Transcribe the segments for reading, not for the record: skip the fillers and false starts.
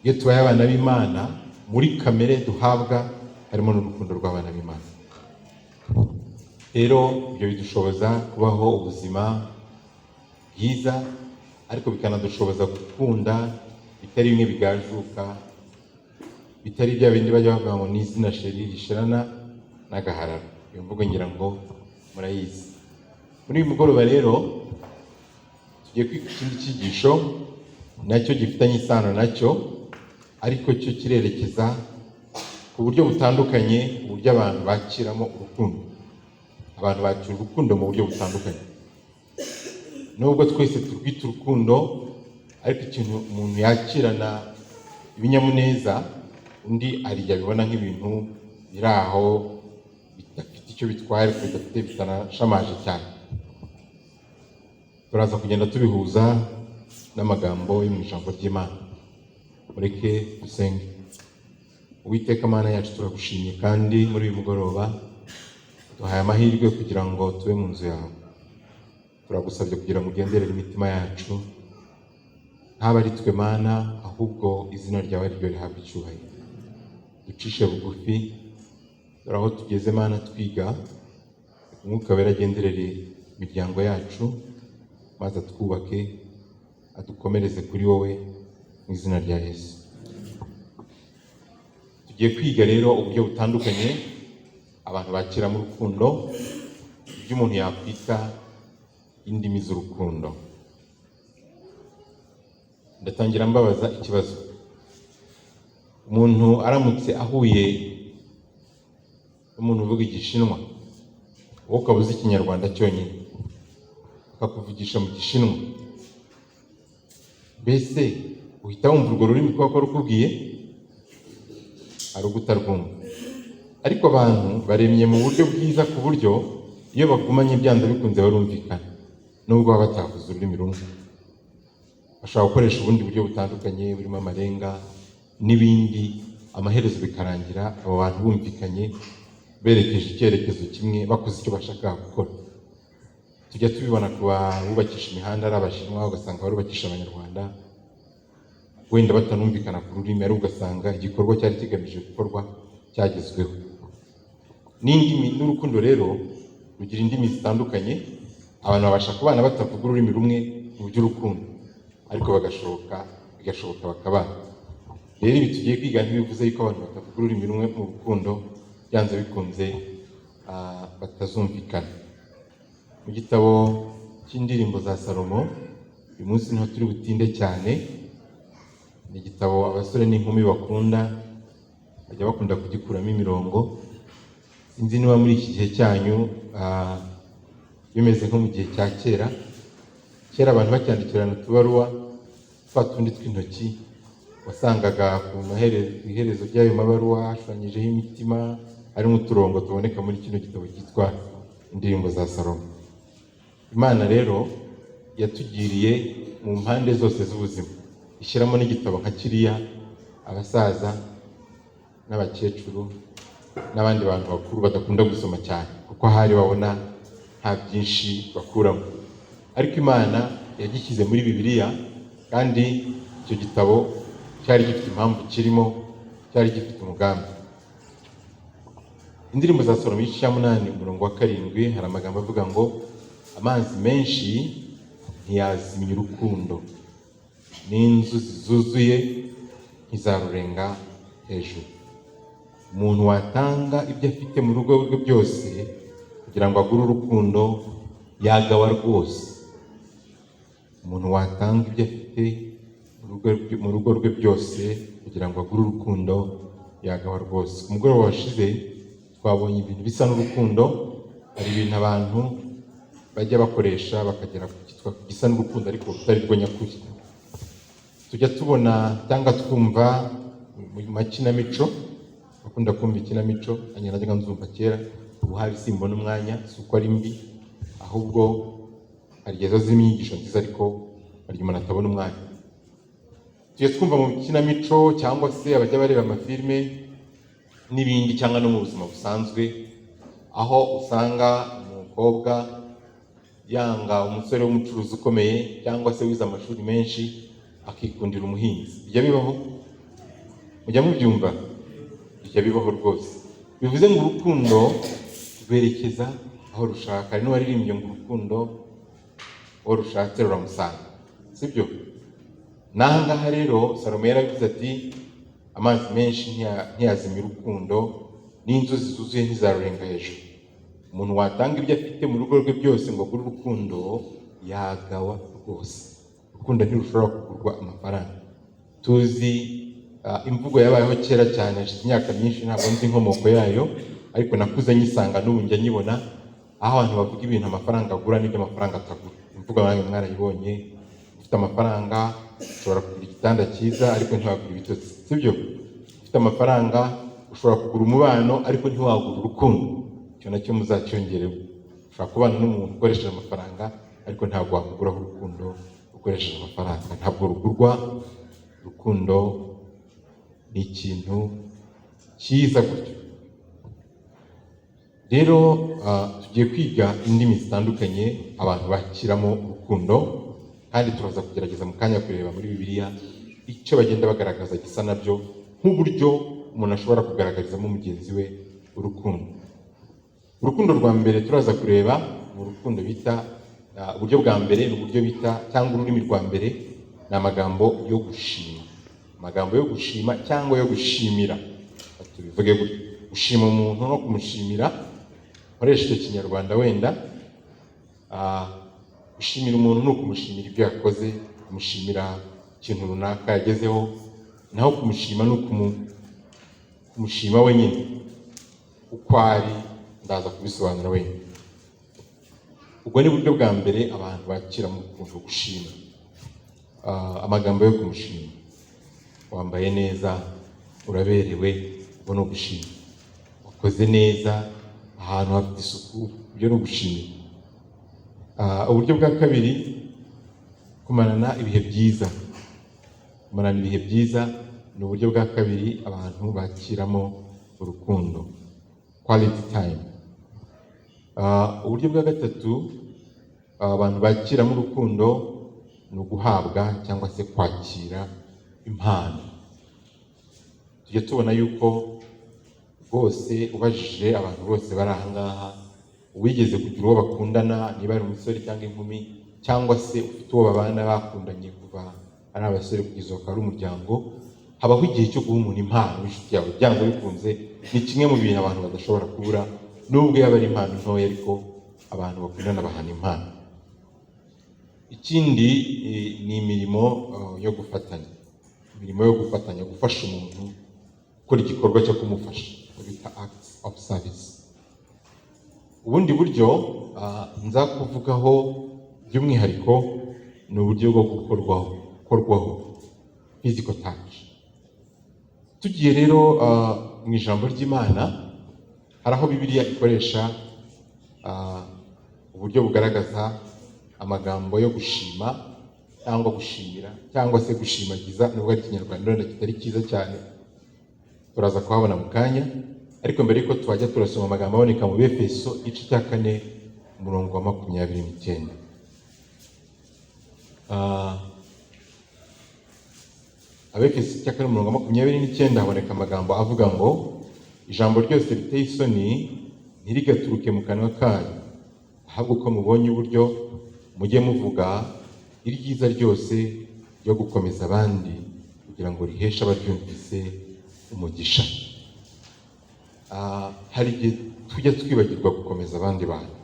iyo tubaye abana b'Imana muri kamere duhabwa harimo n'urukundo rw'abana b'Imana. Rero ibyo bidushoboza kubaho ubuzima bwiza, ariko bikanadushoboza gukunda bitari bimwe bigajuka, bitari bya bindi bajya bavuga ngo ni izina sheri rishirana n'agahararo. Iyo mvugo ngira ngo murayizi. Muri uyu mugoroba rero tugiye kwiga ikindi cyigisho nacyo gifitanye isano nacyo, ariko cyo kirerekeza ku buryo butandukanye uburyo abantu bakiramo urukundo. Abantu bakira urukundo mu buryo butandukanye. Nubwo twese turwita urukundo, ariko ikintu umuntu yakirana ibinyamuneza, undi ariya bibona nk'ibintu biri aho bidafite icyo bitwaye, bidafite bitanashamaje cyane. Turaza kugenda tubihuza n'amagambo yo mu ijambo ry'Imana. Mureke dusenge. Uwiteka Mana yacu, turagushimye kandi muri uyu mugoroba duhaye amahirwe kugira ngo tube mu nzu yawe. Turagusabye kugira ngo ugenderere imitima yacu, ntaba ari twe Mana, ahubwo izina ryawe ryo rihabwe icyubahiro. Ducishe bugufi, dore aho tugeze Mana twiga, Umwuka Wera agenderere imiryango yacu, maze atwubake, adukomereze kuri wowe mu izina rya Yesu. Tugiye kwiga rero uburyo butandukanye abantu bakiramo urukundo, ibyo umuntu yakwita indimi z'urukundo. Ndatangira mbabaza ikibazo. Umuntu aramutse ahuye n'umuntu uvuga Igishinwa, wowe ukaba uzi Ikinyarwanda cyonyine, akakuvugisha mu Gishinwa, mbese uhita wumva urwo rurimi kuko rukubwiye? Ari ugutarwumva. Ariko abantu baremye mu buryo bwiza ku buryo iyo bagumanye byanze bikunze barumvikana, nubwo baba batavuze ururimi rumwe. Bashobora gukoresha ubundi buryo butandukanye burimo amarenga n'ibindi, amaherezo bikarangira abo bantu bumvikanye, berekeje icyerekezo kimwe, bakoze icyo bashaka gukora. Tujya tubibona ku bubakisha imihanda ari Abashinwa, ugasanga barubakisha Abanyarwanda, wenda batanumvikana ku rurimi, ari ugasanga igikorwa cyari kigamije gukorwa cyagezweho. N'indimi n'urukundo rero rugira indimi zitandukanye. Abantu babasha kubana batavuga ururimi rumwe mu by'urukundo, ariko bigashoboka bakabana. Rero ibi tugiye kwiga ntibivuze yuko abantu batavuga ururimi rumwe mu rukundo byanze bikunze batazumvikana. Mu gitabo cy'indirimbo za Salomo, uyu munsi niho turi butinde cyane. Ni igitabo abasore n'inkumi bakunda, bajya bakunda kugikuramo imirongo. Sinzi niba muri iki gihe cyanyu bimeze nko mu gihe cya kera. Kera abantu bacyandikirana utubaruwa twa tundi tw'intoki, wasangaga ku iherezo ry'ayo mabaruwa hashushanyijeho imitima, harimo uturongo tuboneka muri kino gitabo cyitwa Indirimbo za Salomo. Imana rero yatugiriye mu mpande zose z'ubuzima, ishyiramo n'igitabo nka kiriya abasaza n'abakecuru n'abandi bantu bakuru badakunda gusoma cyane, kuko ahari babona nta byinshi bakuramo. Ariko Imana yagishyize muri Bibiliya, kandi icyo gitabo cyari gifite impamvu kirimo, cyari gifite umugambi. Indirimbo za Salomo igice cya 8 umurongo wa 7 hari amagambo avuga ngo amazi menshi ntiyazimya urukundo, n'inzuzi zuzuye ntizarurenga hejuru. Umuntu watanga ibyo afite mu rugo rwe byose kugira ngo agure urukundo yagawa rwose. Umuntu watanga ibyo afite mu rugo rwe byose kugira ngo agure urukundo yagawa rwose. Ku mugoroba washize twabonye ibintu bisa n'urukundo. Hari ibintu abantu bajya bakoresha bakagera ku cyitwa gisa n'urukundo ariko rutari rwo nyakuri. Tujya tubona cyangwa twumva mu makinamico, bakunda kumva ikinamico, hanyuma najyaga nzumva kera, ubu hari simbona umwanya, si uko ari mbi, ahubwo hari igihe zirimo inyigisho nziza ariko hari igihe umuntu atabona umwanya. Tujya twumva mu kinamico cyangwa se abajya bareba amafilime n'ibindi, cyangwa no mu buzima busanzwe, aho usanga umukobwa yanga umusore w'umucuruzi ukomeye cyangwa se wize amashuri menshi akikundira umuhinzi. Bijya bibaho? mujya mubyumva, bijya bibaho rwose. Bivuze ngo urukundo rwerekeza aho rushaka. Hari n'uwaririmbye ngo urukundo uwo rushatse ruramusanga, sibyo? N'ahangaha rero Salomo yaravuze ati amazi menshi ntiyazimya urukundo, n'inzuzi zuzuye ntizarurenga hejuru. Umuntu watanga ibyo afite mu rugo rwe byose ngo agure urukundo yagawa rwose. Urukundo ntirushobora kugurwa amafaranga. Tuzi imvugo yabayeho kera cyane, hashize imyaka myinshi, ntabwo nzi inkomoko yayo, ariko nakuze nyisanga n'ubu njya nyibona, aho abantu bavuga ibintu amafaranga agura n'ibyo amafaranga atagura. Imvugo nawe mwarayibonye, ufite amafaranga ushobora kugura igitanda cyiza ariko ntiwagura ibitotsi, sibyo? Ufite amafaranga ushobora kugura umubano ariko ntiwagura urukundo. Icyo nacyo muzacyongereho. Ushobora kubana n'umuntu ukoresheje amafaranga ariko ntabwo wamuguraho urukundo ukoresheje amafaranga. Ntabwo rugurwa. Urukundo ni ikintu cyiza gutyo. Rero tugiye kwiga indimi zitandukanye abantu bakiramo urukundo, kandi turaza kugerageza mu kanya kureba muri Bibiliya icyo bagenda bagaragaza gisa nabyo, nk'uburyo umuntu ashobora kugaragarizamo mugenzi we urukundo. Urukundo rwa mbere turaza kureba mu rukundo bita uburyo bwa mbere ni uburyo bita, cyangwa ururimi rwa mbere ni amagambo yo gushima. Amagambo yo gushima cyangwa yo gushimira, tubivuge gutyo. Gushima umuntu no kumushimira, nkoresha icyo kinyarwanda wenda. Gushimira umuntu ni ukumushimira ibyo yakoze, kumushimira ikintu runaka yagezeho, naho kumushima ni kumushima wenyine uko ari. Ndaza kubisobanura wenyine. Ubwo ni uburyo bwa mbere abantu bakira mu rukundo, gushima. Amagambo yo kumushima: wambaye neza, uraberewe, ubwo ni ugushima. Wakoze neza, ahantu hafite isuku, ibyo ni ugushimira. Uburyo bwa kabiri, kumarana ibihe byiza. Kumarana ibihe byiza ni uburyo bwa kabiri abantu bakiramo urukundo, quality time. Uburyo bwa gatatu abantu bakiramo urukundo ni uguhabwa cyangwa se kwakira impano. Tujya tubona yuko rwose ubajije abantu bose bari aha ngaha, uwigeze kugira uwo bakundana, niba ari umusore cyangwa inkumi, cyangwa se ufite uwo babana bakundanye kuva ari abasore kugeza bakaba ari umuryango, habaho igihe cyo guha umuntu impano w'inshuti yawe. Byanze bikunze ni kimwe mu bintu abantu badashobora kubura, nubwo yaba ari impano ntoya, ariko abantu bakundana bahana impano. Ikindi ni imirimo yo gufatanya. Imirimo yo gufatanya, gufasha umuntu gukora igikorwa cyo kumufasha, bita acts of service. Ubundi buryo nza kuvugaho by'umwihariko ni uburyo bwo gukorwaho, physical touch. Tugiye rero mu ijambo ry'Imana, hari aho Bibiliya ikoresha uburyo bugaragaza amagambo yo gushima cyangwa gushimira cyangwa se gushimagiza, nubwo ari ikinyarwanda wenda kitari cyiza cyane, turaza kuhabona mu kanya. Ariko mbere yuko twajya turasoma amagambo aboneka mu Befeso igice cya 4 umurongo wa 29. Abefeso igice cya 4 umurongo wa 29 haboneka amagambo avuga ngo, ijambo ryose riteye isoni ntirigaturuke mu kanwa kanyu, ahubwo ko mubonye uburyo mujye muvuga iryiza ryose ryo gukomeza abandi, kugira ngo riheshe abaryumvise umugisha. Hari igihe tujya twibagirwa gukomeza abandi bantu,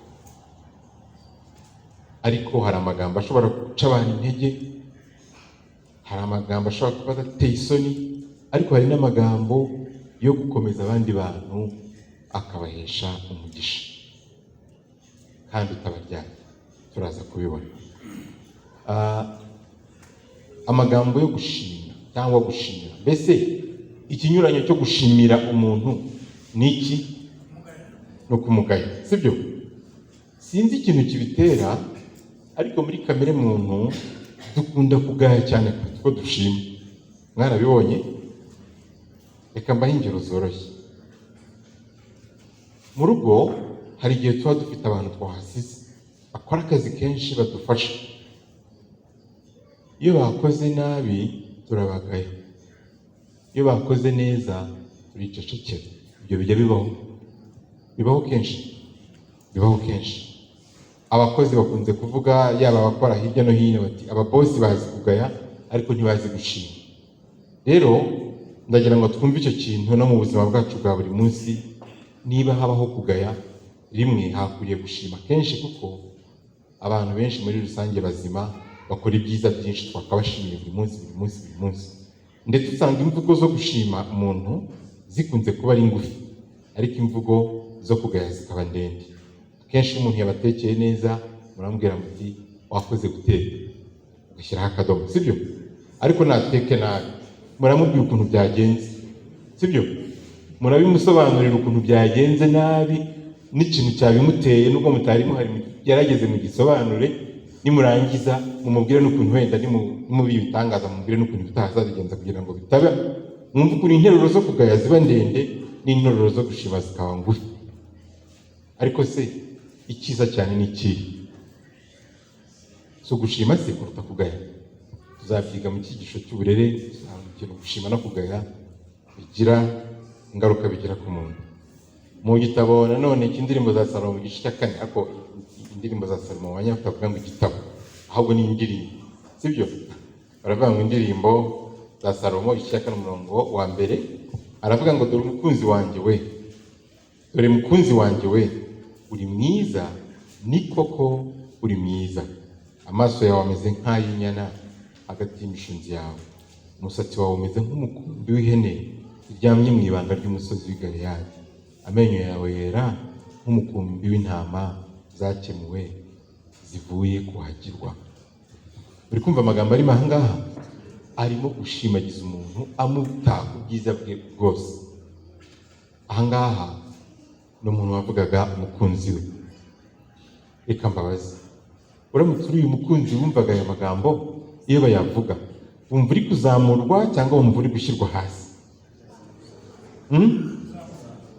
ariko hari amagambo ashobora guca abantu intege, hari amagambo ashobora kuba adateye isoni, ariko hari n'amagambo yo gukomeza abandi bantu akabahesha umugisha kandi utabaryana. Turaza kubibona. Amagambo yo gushimira cyangwa gushimira, mbese ikinyuranyo cyo gushimira umuntu ni iki? No kumugaya, sibyo? Sinzi ikintu kibitera, ariko muri kamere muntu dukunda kugaya cyane kuko dushima. Mwarabibonye? Reka mbahe ingero zoroshye. Mu rugo hari igihe tuba dufite abantu twahasize bakora akazi kenshi badufasha. Iyo bakoze nabi turabagaya. iyo bakoze neza turicecekera. Ibyo bijya bibaho kenshi. Abakozi bakunze kuvuga, yaba abakora hirya no hino, bati ababosi bazi kugaya ariko ntibazi gushima. Rero ndagira ngo twumve icyo kintu no mu buzima bwacu bwa buri munsi. Niba habaho kugaya rimwe, hakwiriye gushima kenshi, kuko abantu benshi muri rusange bazima bakora ibyiza byinshi twakabashimiye buri munsi. Ndetse usanga imvugo zo gushima umuntu zikunze kuba ari ngufi, ariko imvugo zo kugaya zikaba ndende. Kenshi umuntu yabatekeye neza, muramubwira muti wakoze guteka, ugashyiraho akadomo, sibyo? Ariko nateke nabi, muramubwira ukuntu byagenze, sibyo? Murabimusobanurira ukuntu byagenze nabi n'ikintu cyabimuteye, nubwo mutari muhari yarageze mu gisobanure. Nimurangiza mumubwire n'ukuntu wenda nimubitangaza, mumubwire n'ukuntu bitazabigenza, kugira ngo bitaba mwumve ukuntu interuro zo kugaya ziba ndende n'interuro zo gushima zikaba ngufi. Ariko se icyiza cyane ni ikihe? So gushima se kuruta kugaya? Tuzabyiga mu cyigisho cy'uburere, tuzabyiga gushima no kugaya bigira ingaruka bigira ku muntu. Mu gitabo nanone cy'indirimbo za Salomo mu gice cya 4, ariko indirimbo za Salomo abanyafurika bavuga ngo igitabo, ahubwo ni indirimbo, sibyo? Baravuga ngo indirimbo za Salomo igice cya 4 umurongo wa mbere, aravuga ngo dore umukunzi wanjye we, uri mwiza, ni koko uri mwiza. Amaso yawe ameze nk'ay'inyana hagati y'imishunzi yawe, umusatsi wawe umeze nk'umukumbi w'ihene iryamye mu ibanga ry'umusozi w'i Galeyadi. Amenyo yawe yera nk'umukumbi w'intama zakemuwe zivuye kuhagirwa. Uri kumva amagambo arimo aha ngaha? Arimo gushimagiza umuntu, amuta ubwiza bwe bwose. Aha ngaha ni umuntu wavugaga umukunzi we. Reka mbabaze, uramutse uri uyu mukunzi wumvaga aya magambo, iyo bayavuga wumva uri kuzamurwa cyangwa wumva uri gushyirwa hasi?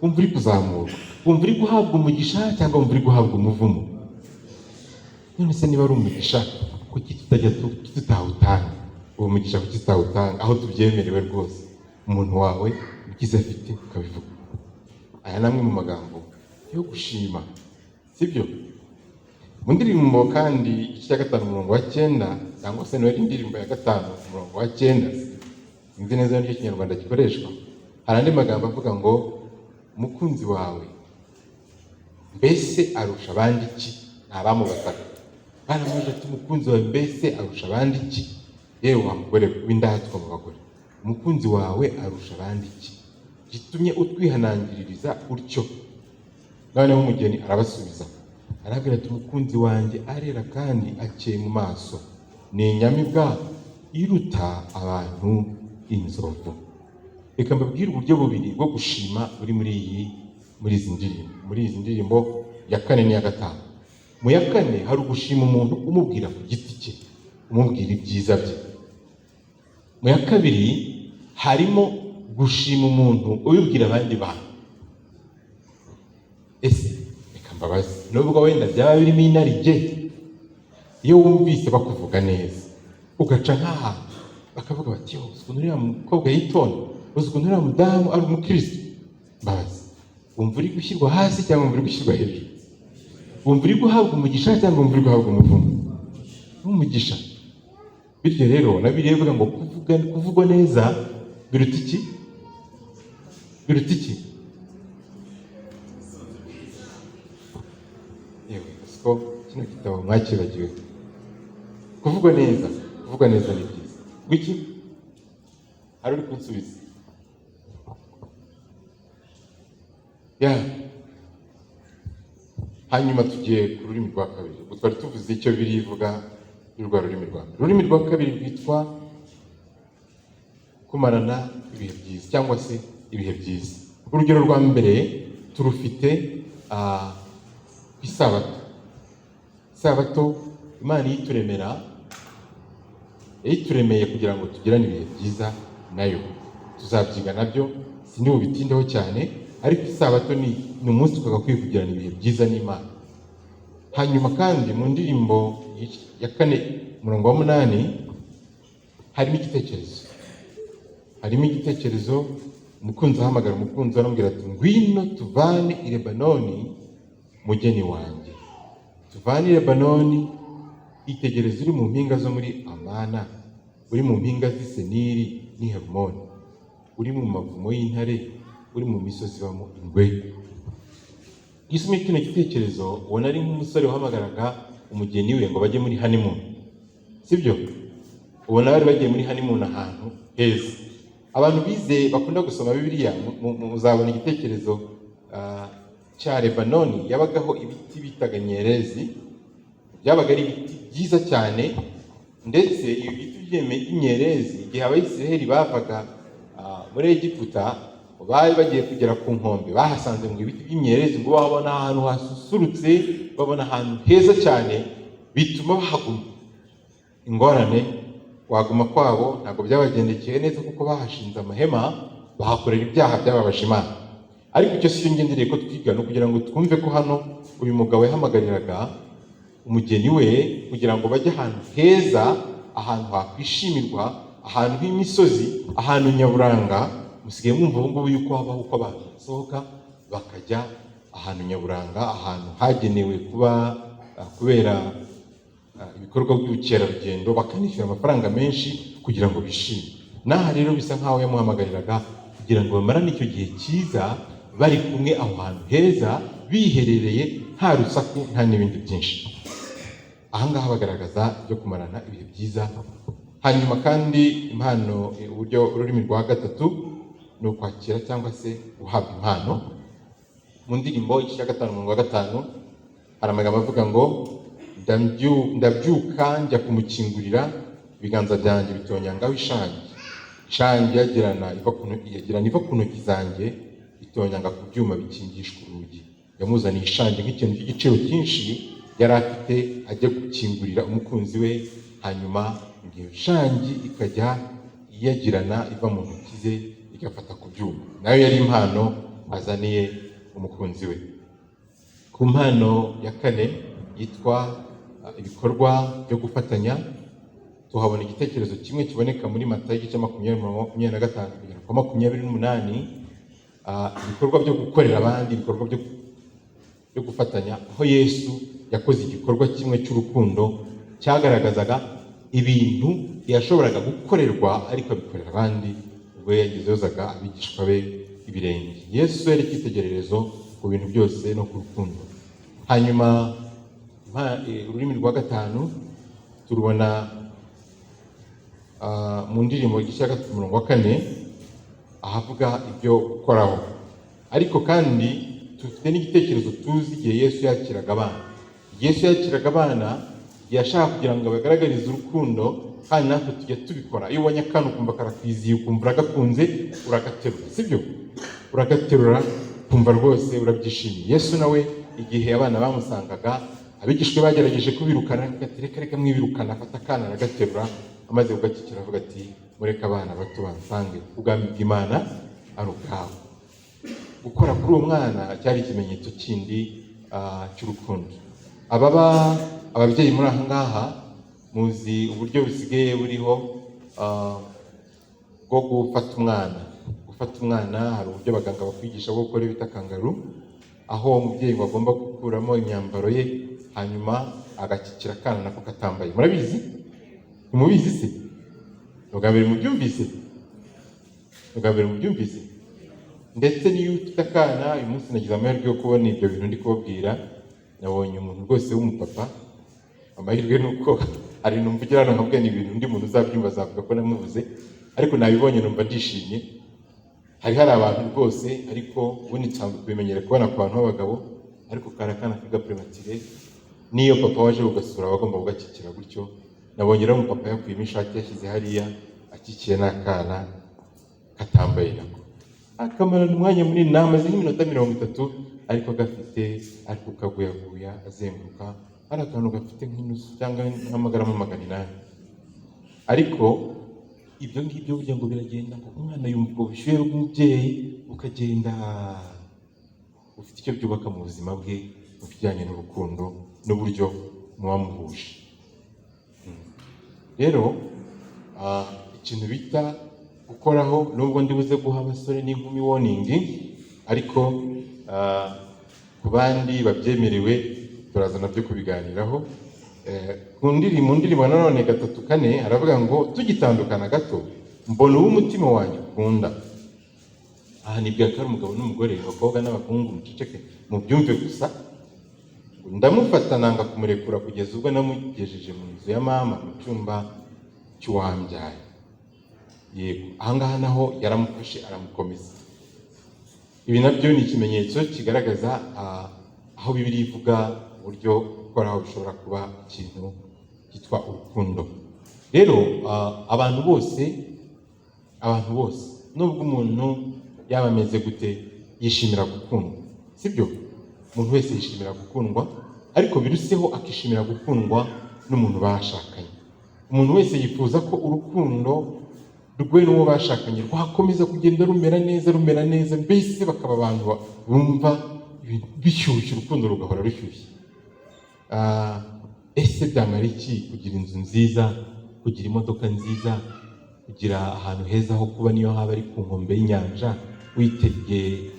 Wumva uri kuzamurwa, wumva uri guhabwa umugisha cyangwa wumva uri guhabwa umuvumo? None se niba ari umugisha, kuki tutawutanga uwo mugisha? Kuki tutawutanga aho tubyemerewe rwose? Umuntu wawe ibyiza afite ukabivuga. Aya namwe mu magambo yo gushima, sibyo? Mu ndirimbo kandi igice cya 5 umurongo wa 9, cyangwa se niwe indirimbo ya 5 umurongo wa 9, sinzi neza n'icyo Kinyarwanda gikoreshwa, hari andi magambo avuga ngo umukunzi wawe mbese arusha abandi iki? Ntabamubazaga, baramuje ati umukunzi wawe mbese arusha abandi iki? Yewe wa mugore w'indatwa mu bagore, umukunzi wawe arusha abandi iki gitumye utwihanangiririza utyo? Noneho umugeni arabasubiza, arabwira ati umukunzi wanjye arera kandi akeye mu maso, ni inyamibwa iruta abantu inzovu. Reka mbabwire uburyo bubiri bwo gushima buri muri izi ndirimbo ya 4 n'iya 5. Mu ya 4 hari ugushima umuntu umubwira ku giti cye, umubwira ibyiza bye. Mu ya 2 harimo gushima umuntu ubibwira abandi bantu. Ese reka mbabaze, nubwo wenda byaba birimo inarijye, iyo wumvise bakuvuga neza ugaca nk'aha bakavuga bati yo ukuntu uriya mukobwa yitonda, ukuntu uriya mudamu ari umukristo, mbabaze wumva uri gushyirwa hasi cyangwa wumva uri gushyirwa hejuru? Wumva uri guhabwa umugisha cyangwa wumva uri guhabwa umuvumo? Umugisha. Bityo rero na Bibiliya ivuga ngo kuvugwa neza biruta iki? Biruta iki? Yewe siko kino gitabo mwakibagiwe. Kuvugwa neza ni byiza. Wiki hari uri kunsubiza? Hanyuma tugiye ku rurimi rwa kabiri. Ubwo twari tuvuze icyo birivuga y'urwa rurimi rwa mbere. Ururimi rwa kabiri rwitwa kumarana ibihe byiza cyangwa se ibihe byiza. Urugero rwa mbere turufite ku isabato. Isabato Imana yayituremeye kugira ngo tugirane ibihe byiza nayo. Tuzabyiga nabyo, sindi bubitindeho cyane, ariko isabato ni umunsi twagakwiye kugirana ibihe byiza n'Imana. Hanyuma kandi mu ndirimbo ya 4 umurongo wa 8 harimo igitekerezo. harimo igitekerezo umukunzi ahamagara umukunzi aramubwira ati ngwino tuvane i Lebanoni mugeni wanjye. Tuvane i Lebanoni, itegereza uri mu mpinga zo muri Amana, uri mu mpinga z'i Seniri n'i Herimoni, uri mu mavumo y'intare, uri mu misozi ibamo ingwe. Gisomye kino gitekerezo ubona ari nk'umusore wahamagaraga umugeni we ngo bajye muri honeymoon, sibyo? Ubona bari bagiye muri honeymoon ahantu heza. Abantu bize bakunda gusoma Bibiliya muzabona igitekerezo cya Lebanoni yabagaho ibiti bitaga nyerezi, byabaga ari ibiti byiza cyane, ndetse ibi biti by'imyerezi igihe Abayisiraheli bavaga muri Egiputa bari bagiye kugera ku nkombe, bahasanze ngo ibiti by'imyerezi ngo babona ahantu hasusurutse, babona ahantu heza cyane, bituma bahaguma. Ingorane waguma kwabo ntabwo byabagendekeye neza kuko bahashinze amahema, bahakorera ibyaha byababaje Imana. Ariko icyo si cyo ngendereye ko twiga, no kugira ngo twumve ko hano uyu mugabo yahamagariraga umugeni we kugira ngo bajye ahantu heza, ahantu hakwishimirwa, ahantu h'imisozi, ahantu nyaburanga. Musigaye mwumva ubu ngubu yuko habaho uko abantu basohoka bakajya ahantu nyaburanga, ahantu hagenewe kuba kubera ibikorwa by'ubukerarugendo, bakanishyura amafaranga menshi kugira ngo bishime. N'aha rero bisa nkaho yamuhamagariraga kugira ngo bamarane icyo gihe cyiza bari kumwe aho hantu heza, biherereye, nta rusaku, nta n'ibindi byinshi. Ahangaha bagaragaza ibyo kumarana ibihe byiza. Hanyuma kandi impano, uburyo ururimi rwa gatatu ni ukwakira cyangwa se guhabwa impano. Mu ndirimbo igice cya 5 umurongo wa 5 hari amagambo avuga ngo ndabyuka njya kumukingurira, ibiganza byanjye bitonyangaho ishangi. Ishangi yagirana iva ku ntoki zanjye, itonyanga ku byuma bikingishwa urugi. Yamuzaniye ishangi nk'ikintu cy'igiciro cyinshi yari afite ajya gukingurira umukunzi we, hanyuma iyo shangi ikajya yagirana iva mu ntoki ze igafata ku byuma. Nayo yari impano azaniye umukunzi we. Ku mpano ya 4 yitwa ibikorwa byo gufatanya, tuhabona igitekerezo kimwe kiboneka muri Matayo igice 20:25 kugera ku 28. Ibikorwa byo gukorera abandi, ibikorwa byo gufatanya, aho Yesu yakoze igikorwa kimwe cy'urukundo cyagaragazaga ibintu yashoboraga gukorerwa ariko abikorera abandi. Ubwo yagezezaga abigishwa be ibirenge. Yesu yari icyitegererezo ku bintu byose no ku rukundo. Hanyuma ururimi rwa 5 turubona mu ndirimbo igice cya 3 umurongo wa 4 ahavuga ibyo gukoraho. Ariko kandi dufite n'igitekerezo tuzi igihe Yesu yakiraga abana. Yesu yakiraga abana yashaka kugira ngo bagaragarize urukundo, kandi natwe tujya tubikora. Iyo ubonye akantu ukumva karakwiziye, ukumva uragakunze, uragaterura, sibyo? Uragaterura kumva rwose urabyishimiye. Yesu nawe igihe abana bamusangaga, abigishwe bagerageje kubirukana, ati reka mwibirukana, afata akana aragaterura, amaze kugakikira avuga ati mureke abana bato bansange, ubwami bw'Imana ari ubwabo. Gukora kuri uwo mwana cyari ikimenyetso kindi cy'urukundo. Ababyeyi muri aha ngaha muzi uburyo bisigaye buriho bwo gufata umwana. Hari uburyo abaganga bakwigisha bwo gukora bita kangaru, aho umubyeyi agomba gukuramo imyambaro ye, hanyuma agakikira akana nako katambaye. Murabizi? Ntimubizi se? Ubwa mbere mubyumvise? Ndetse n'iyo ufite akana, uyu munsi nagize amahirwe yo kubona ibyo bintu ndi kubabwira. Nabonye umuntu rwose w'umupapa, amahirwe nuko ari numvugira hano nkabwira ibintu undi muntu uzabyumva azavuga ko namuvuze, ariko nabibonye numva ndishimye. Hari abantu rwose, ariko ubundi nsanzwe kubimenyera kubona ku bantu b'abagabo, ariko karakana k'agaprematire niyo papa waje ugasura bagomba kugakikira gutyo. Nabonye rero umupapa yakuyemo ishati yashyize hariya akikiye n'akana katambaye nako. Akamarana umwanya munini, namaze nk'iminota 30, ariko gafite ariko kaguyaguya azenguruka. Hari akantu gafite nk'inusu cyangwa nk'amagarama 800. Ariko ibyo ngibyo burya ngo biragenda ngo umwana yumva ubushyuhe bw'umubyeyi bukagenda, ufite icyo byubaka mu buzima bwe mu bijyanye n'urukundo n'uburyo mubamuhuje. Rero ikintu bita gukoraho, nubwo ndibuze guha abasore n'inkumi warning, ariko ku bandi babyemerewe turaza nabyo kubiganiraho. Mu ndirimbo nanone 3-4 haravuga ngo tugitandukana gato mbona umutima wanjye ukunda. Aha ni bwa kari umugabo n'umugore, abakobwa n'abahungu muceceke mubyumve gusa. Ndamufata nanga kumurekura kugeza ubwo namugejeje mu nzu ya mama mu cyumba cy'uwambyaye. Yego, ahangaha naho yaramufashe aramukomeza. Ibi nabyo ni ikimenyetso kigaragaza aho Bibiliya ivuga uburyo gukoraho bishobora kuba ikintu cyitwa urukundo. Rero abantu bose nubwo umuntu yaba ameze gute yishimira gukundwa, sibyo? Umuntu wese yishimira gukundwa, ariko biruseho akishimira gukundwa n'umuntu bashakanye. Umuntu wese yifuza ko urukundo rwe n'uwo bashakanye rwakomeza kugenda rumera neza, mbese bakaba abantu bumva bishyushye, urukundo rugahora rushyushye. Ese byamara iki kugira inzu nziza, kugira imodoka nziza, kugira ahantu heza ho kuba niyo haba ari ku nkombe y'inyanja, witegeye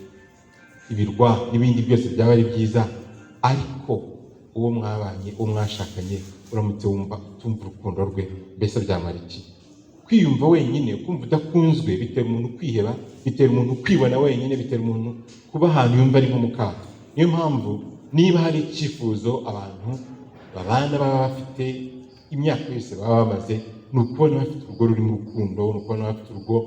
ibirwa n'ibindi byose byaba ari byiza, ariko uwo mwabanye, uwo mwashakanye uramutse wumva utumva urukundo rwe, mbese byamara iki? Kwiyumva wenyine, kumva udakunzwe bitera umuntu kwiheba, bitera umuntu kwibona wenyine, bitera umuntu kuba ahantu yumva ari nk'umukato. Niyo mpamvu niba hari icyifuzo abantu babana baba bafite imyaka yose baba bamaze, ni ukubona bafite urugo rurimo urukundo, ni ukubona bafite urugo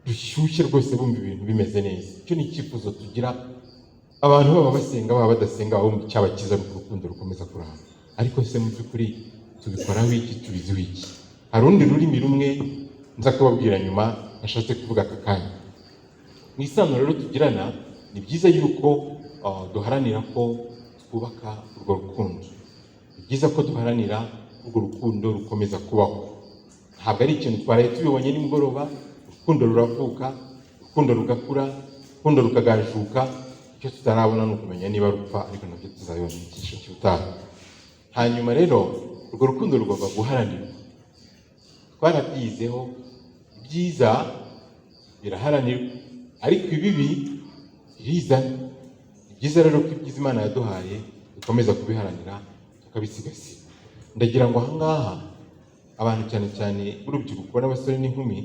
rushyushye rwose, bumva ibintu bimeze neza. Icyo ni icyifuzo tugira. Abantu baba basenga baba badasenga, bumva icyaba cyiza ari urukundo rukomeza kuramba. Ariko se mu by'ukuri tubikoraho iki, tubiziho iki? Hari urundi rurimi rumwe nza kubabwira nyuma nashatse kuvuga aka kanya. Mu isano rero tugirana, ni byiza yuko duharanira ko twubaka urwo rukundo. Ni byiza ko duharanira urwo rukundo rukomeza kubaho. Ntabwo ari ikintu twaraye tubibonye nimugoroba. Urukundo ruravuka, urukundo rugakura, urukundo rukagajuka. Icyo tutarabona ni ukumenya niba rupfa, ariko nabyo tuzabibona mu cyiciro cy'ubutaha. Hanyuma rero urwo rukundo rugomba guharanirwa. Twarabyizeho, ibyiza biraharanirwa, ariko ibibi birizana. Ni byiza rero ko ibyiza Imana yaduhaye dukomeza kubiharanira, tukabisigasira. Ndagira ngo ahangaha abantu cyane cyane urubyiruko n'abasore n'inkumi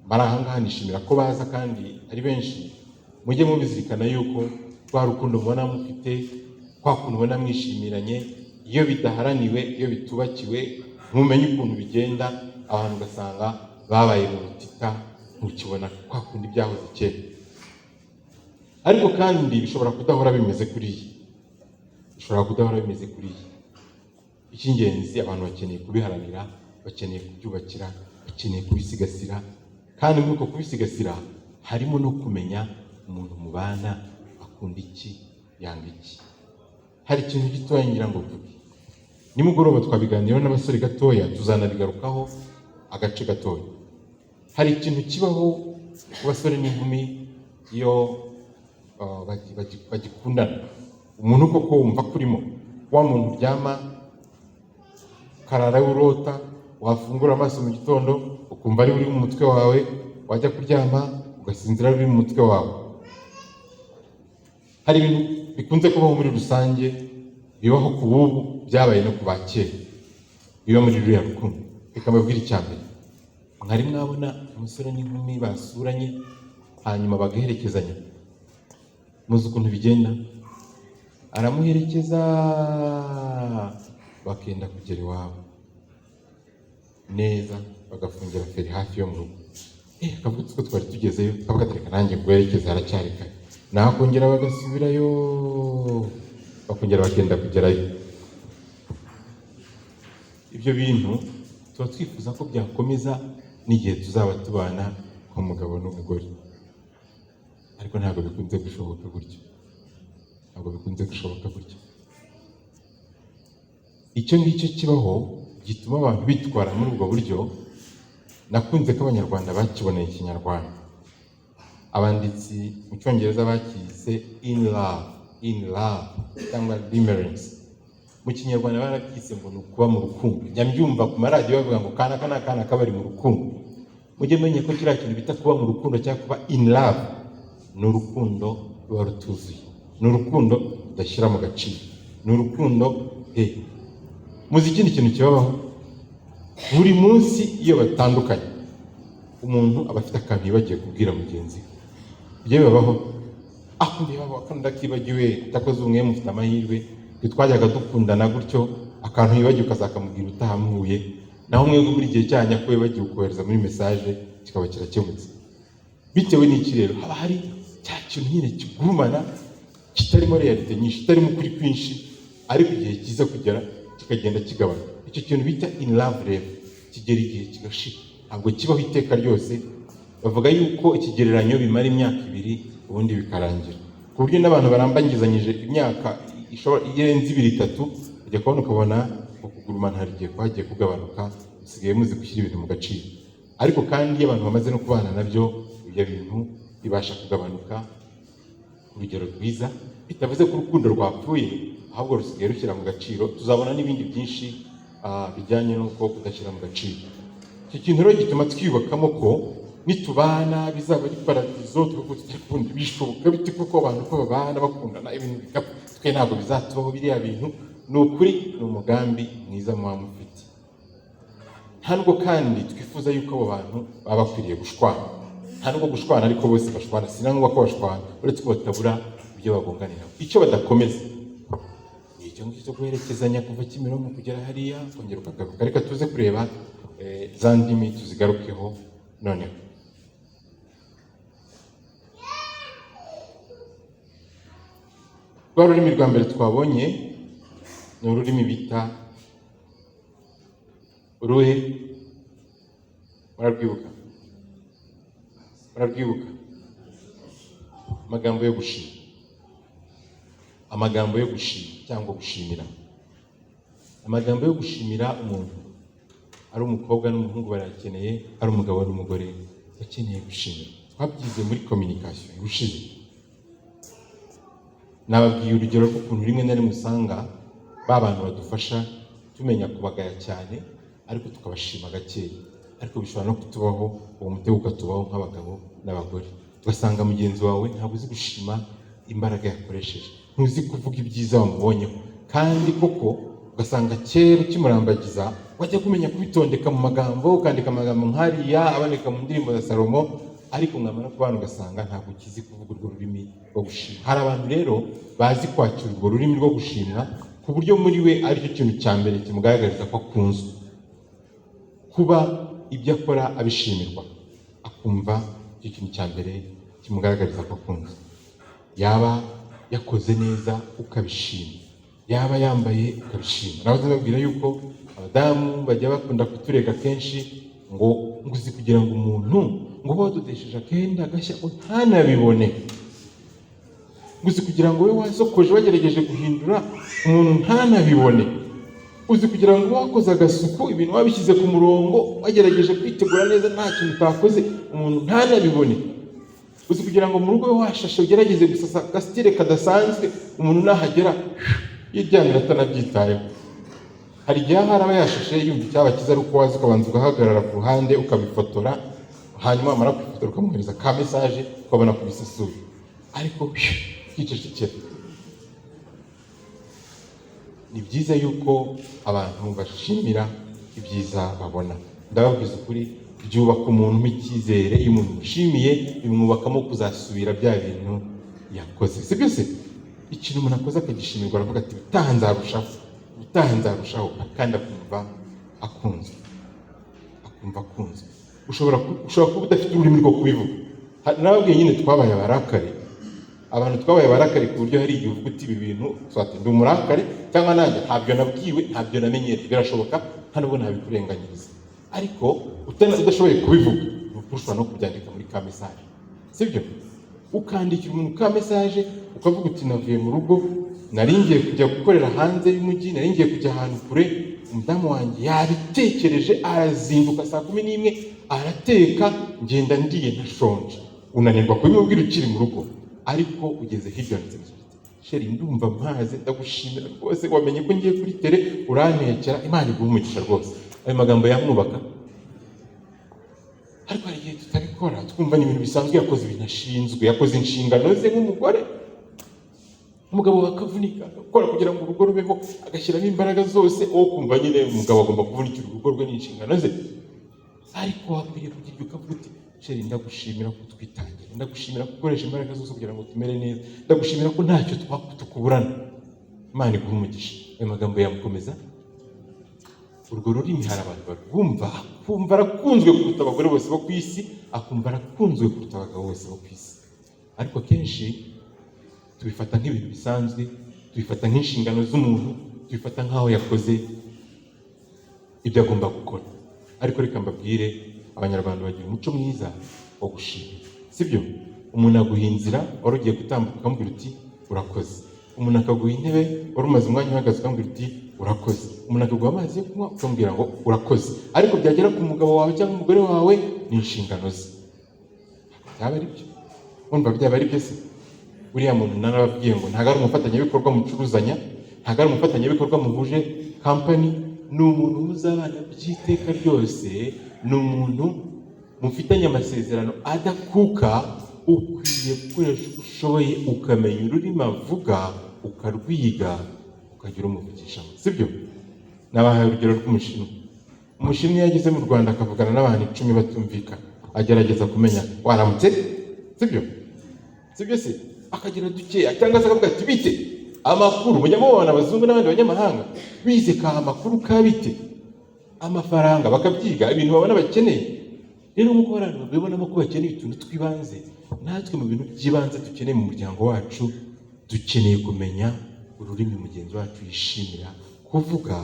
bari ahangaha, nishimira ko baza kandi ari benshi. Mujye mubizirikana yuko rwa rukundo mubona mufite, kwa kuntu mubona mwishyimiranye, iyo bidaharaniwe, iyo bitubakiwe, mumenye ukuntu bigenda, abantu ugasanga babaye mu butita, mukibona kwa kundi byahoze kera. Ariko kandi bishobora kudahora bimeze kuriya, icy'ingenzi abantu bakeneye kubiharanira, bakeneye kubyubakira, bakeneye kubisigasira. Kandi muri uko kubisigasira harimo no kumenya umuntu mubana akunda iki, yanga iki. Hari ikintu gitoya ngira ngo mvuge. Nimugoroba twabiganiraho n'abasore gatoya, tuzanabigarukaho agace gatoya. Hari ikintu kibaho ku basore n'inkumi iyo bagikundana. Umuntu koko wumva kurimo, wa muntu uryama karara urota, wafungura amaso mu gitondo ukumva ari uri mu mutwe wawe, wajya kuryama ugasinzira uri mu mutwe wawe. Hari ibintu bikunze kubaho muri rusange, bibaho ku bubu, byabaye no ku bakera, biba muri ruriya rukundo. Reka mbabwire icya mbere. Mwari mwabona umusore n'inkumi basuranye hanyuma bagaherekezanya? Muzi ukuntu bigenda? Aramuherekeza bakenda kugera iwabo neza, bagafungira feri hafi yo mu rugo. Akavuga ko twari tugezeyo, akavuga ati reka nanjye guherekeza, haracyari kare. Nakongera bagasubirayo, bakongera bakenda kugerayo. Ibyo bintu tuba twifuza ko byakomeza n'igihe tuzaba tubana nk'umugabo n'umugore, ariko ntabwo bikunze gushoboka gutyo. Icyo ngicyo kibaho gituma abantu bitwara muri ubwo buryo. Nakunze ko Abanyarwanda bakiboneye Ikinyarwanda. Abanditsi mu Cyongereza bakise in love cyangwa limerence. Mu Kinyarwanda barabyise ngo ni ukuba mu rukundo. Njya mbyumva ku maradiyo bavuga ngo kana kaba ari mu rukundo. mujye menye ko kiriya kintu bita kuba mu rukundo cyangwa kuba in love ni urukundo ruba rutuzuye, ni urukundo rudashyira mu gaciro, ni urukundo muzi ikindi kintu kibabaho buri munsi iyo batandukanye umuntu aba afite akantu yibagiye kubwira mugenzi we. Ibyo bibabaho, akandi ndakibagiwe, utakoze umwe mufite amahirwe, twajyaga dukundana gutyo, akantu yibagiwe ukazakamubwira utahamuhuye, naho mwebwe muri gihe cyanyu ko wibagiwe ukohereza muri message kikaba kirakemutse. Bitewe n'iki rero? Haba hari cya kintu nyine kigurumana kitarimo realite nyinshi, kitarimo kuri kwinshi, ariko igihe kiza kugera kikagenda kigabana. Icyo kintu bita in love rero kigera igihe kigashira, ntabwo kibaho iteka ryose. Bavuga yuko ikigereranyo bimara imyaka 2 ubundi bikarangira, ku buryo n'abantu barambangizanyije imyaka irenze 2-3 ujya kubona ukabona ukugurumana hari igihe kwagiye kugabanuka, usigaye muzi gushyira ibintu mu gaciro. Ariko kandi iyo abantu bamaze no kubana nabyo, ibyo bintu bibasha kugabanuka ku rugero rwiza, bitavuze ko urukundo rwapfuye, ahubwo rusigaye rushyira mu gaciro. Tuzabona n'ibindi byinshi bijyanye n'uko kudashyira mu gaciro. Icyo kintu rero gituma twiyubakamo ko nitubana bizaba ari paradizo, tukundi bishoboka bite kuko abantu ko babana bakundana ibintu bigapfa, twe ntabwo bizatubaho biriya bintu. Ni ukuri, ni umugambi mwiza muba mufite. Nta nubwo kandi twifuza yuko abo bantu baba bakwiriye gushwana, nta nubwo gushwana ariko bose bashwana, sinangwa ko bashwana, uretse ko batabura ibyo bagonganira. Icyo badakomeza ni icyo ngicyo guherekezanya kuva Kimironko kugera hariya kongera ukagaruka. Reka tuze kureba za ndimi tuzigarukeho noneho. Rwa rurimi rwa mbere twabonye ni ururimi bita uruhe? Murarwibuka? Amagambo yo gushima. Amagambo yo gushima cyangwa gushimira. Amagambo yo gushimira umuntu, ari umukobwa n'umuhungu barakeneye, ari umugabo n'umugore bakeneye gushimira. Twabyize muri communication irushize. Nababwiye urugero rw'ukuntu rimwe na rimwe usanga bantu badufasha tumenya kubagaya cyane ariko tukabashima gakeya, ariko bishobora no kutubaho, uwo mutego ukatubaho nk'abagabo n'abagore. Tugasanga mugenzi wawe ntabwo uzi gushima imbaraga yakoresheje, ntuzi kuvuga ibyiza wamubonyeho, kandi koko ugasanga kera ukimurambagiza wajya kumenya kubitondeka mu magambo, ukandika amagambo nk'ariya aboneka mu ndirimbo za Salomo, ariko mwamara kubana ugasanga ntabwo ukizi kuvuga urwo rurimi rwo gushima. Hari abantu rero bazi kwakira urwo rurimi rwo gushimwa ku buryo muri we aricyo kintu cya mbere kimugaragariza ko akunzwe, kuba ibyo akora abishimirwa, akumva icyo kintu cya mbere kimugaragariza ko akunzwe. Yaba yakoze neza ukabishima, yaba yambaye ukabishima. Nahoze babwira yuko abadamu bajya bakunda kutureka kenshi ngo uzi kugira ngo umuntu ngo wadodesheje akenda gashya ntanabibone, uzi kugira ngo we wasokoje wagerageje guhindura umuntu ntanabibone, uzi kugira ngo wakoze agasuku ibintu wabishyize ku murongo wagerageje kwitegura neza nta kintu utakoze umuntu ntanabibone, uzi kugira ngo mu rugo we washashe ugerageze gusasa agasitire kadasanzwe umuntu nahagera yiryamira atanabyitayeho. Hari igihe haraba yashashe yumva icyaba cyiza ari uko wazi ukabanza ugahagarara ku ruhande ukabifotora, hanyuma wamara kubifotora ukamwohereza ka message ukabona kubisasura, ariko kwicecekera. Ni byiza yuko abantu bashimira ibyiza babona. Ndababwiza ukuri, byubaka umuntu icyizere. Iyo umuntu mushimiye bimwubakamo kuzasubira bya bintu yakoze, si byose. Ikintu umuntu akoze akagishimirwa aravuga ati utaha nzarushaho, kandi akumva akunzwe. Ushobora kuba udafite ururimi rwo kubivuga. Nababwiye nyine twabaye abarakari, abantu twabaye abarakari ku buryo hari igihe uvuga uti ibi bintu ndi umurakari, cyangwa nanjye ntabyo nabwiwe, ntabyo namenyereye. Birashoboka nta nubwo nabikurenganyiriza, ariko udashoboye kubivuga ushobora no kubyandika muri ka message, sibyo? Ukandikira umuntu ka message ukavuga uti navuye mu rugo, naringiye kujya gukorera hanze y'umujyi, naringiye kujya ahantu kure, umudamu wanjye yabitekereje arazinduka saa 11 arateka, ngenda ndiye ntashonje. Unanirwa kubimubwira ukiri mu rugo, ariko ugeze hirya ndetse sheri ndumva mpaze, ndagushimira rwose, wamenye ko ngiye kuri tele urantekera, Imana iguhe umugisha rwose. Ayo magambo yamwubaka. ariko hari igihe tutabikora twumva ni ibintu bisanzwe, yakoze ibintu ashinzwe, yakoze inshingano ze nk'umugore. Umugabo bakavunika agakora kugira ngo urugo rubeho, agashyiramo imbaraga zose, wowe kumva nyine umugabo agomba kuvunikira urugo rwe n'inshingano ze. Ariko wakwiriye kugira ukavuga uti sheri, ndagushimira ko twitangira, ndagushimira ko ukoresha imbaraga zose kugira ngo tumere neza, ndagushimira ko ntacyo tukuburana. Imana iguha umugisha. Ayo magambo yamukomeza. Urwo rurimi hari abantu barwumva akumva arakunzwe kuruta abagore bose bo ku isi, akumva arakunzwe kuruta abagabo bose bo ku isi. Ariko kenshi tubifata nk'ibintu bisanzwe, tubifata nk'inshingano z'umuntu, tubifata nk'aho yakoze ibyo agomba gukora. Ariko reka mbabwire, Abanyarwanda bagira umuco mwiza wo gushima, sibyo? Umuntu aguha inzira wari ugiye gutambuka ukamubwira uti urakoze. Umuntu akaguha intebe wari umaze umwanya uhagaze ukamubwira uti urakoze. Umuntu akaguha amazi yo kunywa ukamubwira ngo urakoze. Ariko byagera ku mugabo wawe cyangwa umugore wawe, ni inshingano ze. Byaba ari byo? Wumva byaba ari byo se? Uriya muntu narababwiye ngo ntabwo ari umufatanyabikorwa mucuruzanya, ntabwo ari umufatanyabikorwa muhuje kampani, ni umuntu muzabana by'iteka ryose, ni umuntu mufitanye amasezerano adakuka. Ukwiye gukoresha uko ushoboye, ukamenya ururimi avuga, ukarwiga, ukagira umuvugisha, sibyo? Nabahaye urugero rw'umushinwa. Umushinwa iyo ageze mu Rwanda akavugana n'abantu 10 batumvikana, agerageza kumenya waramutse, sibyo? Sibyo se? Akagira dukeya cyangwa se akavuga ati bite amakuru. Mujya mubona abazungu n'abandi banyamahanga bize ka amakuru ka bite, amafaranga bakabyiga, ibintu babona bakeneye. Rero nk'uko abantu babibonamo ko bakeneye utuntu tw'ibanze, natwe mu bintu by'ibanze dukeneye mu muryango wacu, dukeneye kumenya ururimi mugenzi wacu yishimira kuvuga,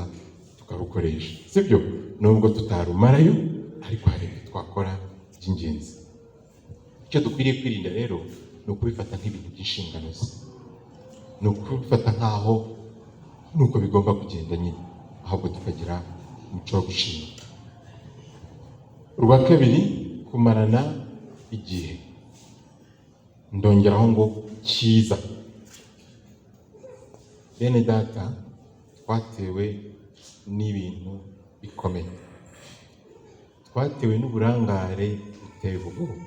tukarukoresha, sibyo? Nubwo tutarumarayo, ariko hari ibintu twakora by'ingenzi. Icyo dukwiriye kwirinda rero ni ukubifata nk'ibintu by'inshingano ze, ni ukubifata nk'aho nuko bigomba kugenda nyine, ahubwo tukagira umuco wo gushima. Urwa kabiri, kumarana igihe. Ndongeraho ngo cyiza. Bene data, twatewe n'ibintu bikomeye, twatewe n'uburangare buteye ubwoba,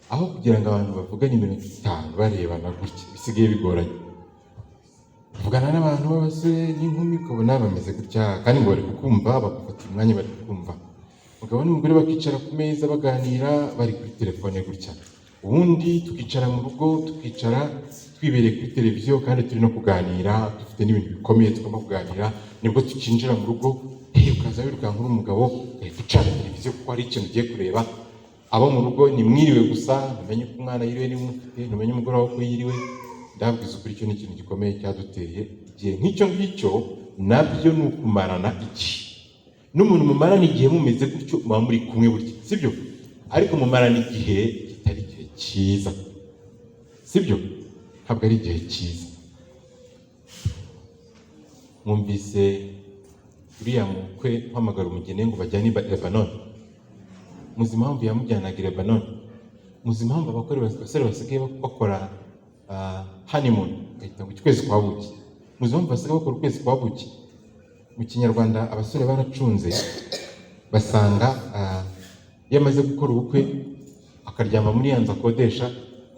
aho kugira ngo abantu bavugane iminota 5 barebana gutya bisigaye bigoranye. Vugana n'abantu b'abasore n'inkumi ukabona bameze gutya, kandi ngo bari kukumva, bagufata umwanya bari kukumva. Umugabo n'umugore bakicara ku meza baganira, bari kuri telefone gutya. Ubundi tukicara mu rugo, tukicara twibereye kuri televiziyo kandi turi no kuganira, dufite n'ibintu bikomeye tugomba kuganira. Nibwo tukinjira mu rugo, ukaza wirukanka uri umugabo, ugahita ucana televiziyo kuko hari ikintu ugiye kureba. Abo mu rugo ni mwiriwe gusa, ntumenye ko umwana yiriwe niba umufite, ntumenye umugore wawe ko yiriwe. Ndabwiza ukuri, icyo ni ikintu gikomeye cyaduteye. Igihe nk'icyo ngicyo nabyo ni ukumarana igihe. N'umuntu mumarana igihe mumeze gutyo, muba muri kumwe burya, sibyo? Ariko mumarana igihe kitari igihe cyiza, sibyo? Ntabwo ari igihe cyiza. Mwumvise uriya mukwe uhamagara umugeni ngo bajyane i Lebanon. Muzi impamvu yamujyanaga i Lebanon? Muzi impamvu abasore basigaye bakora honeymoon, gahita ngo ukwezi kwa buki? Muzi impamvu basigaye bakora ukwezi kwa buki? Mu Kinyarwanda abasore baracunze, basanga iyo amaze gukora ubukwe akaryama muri ya nzu akodesha,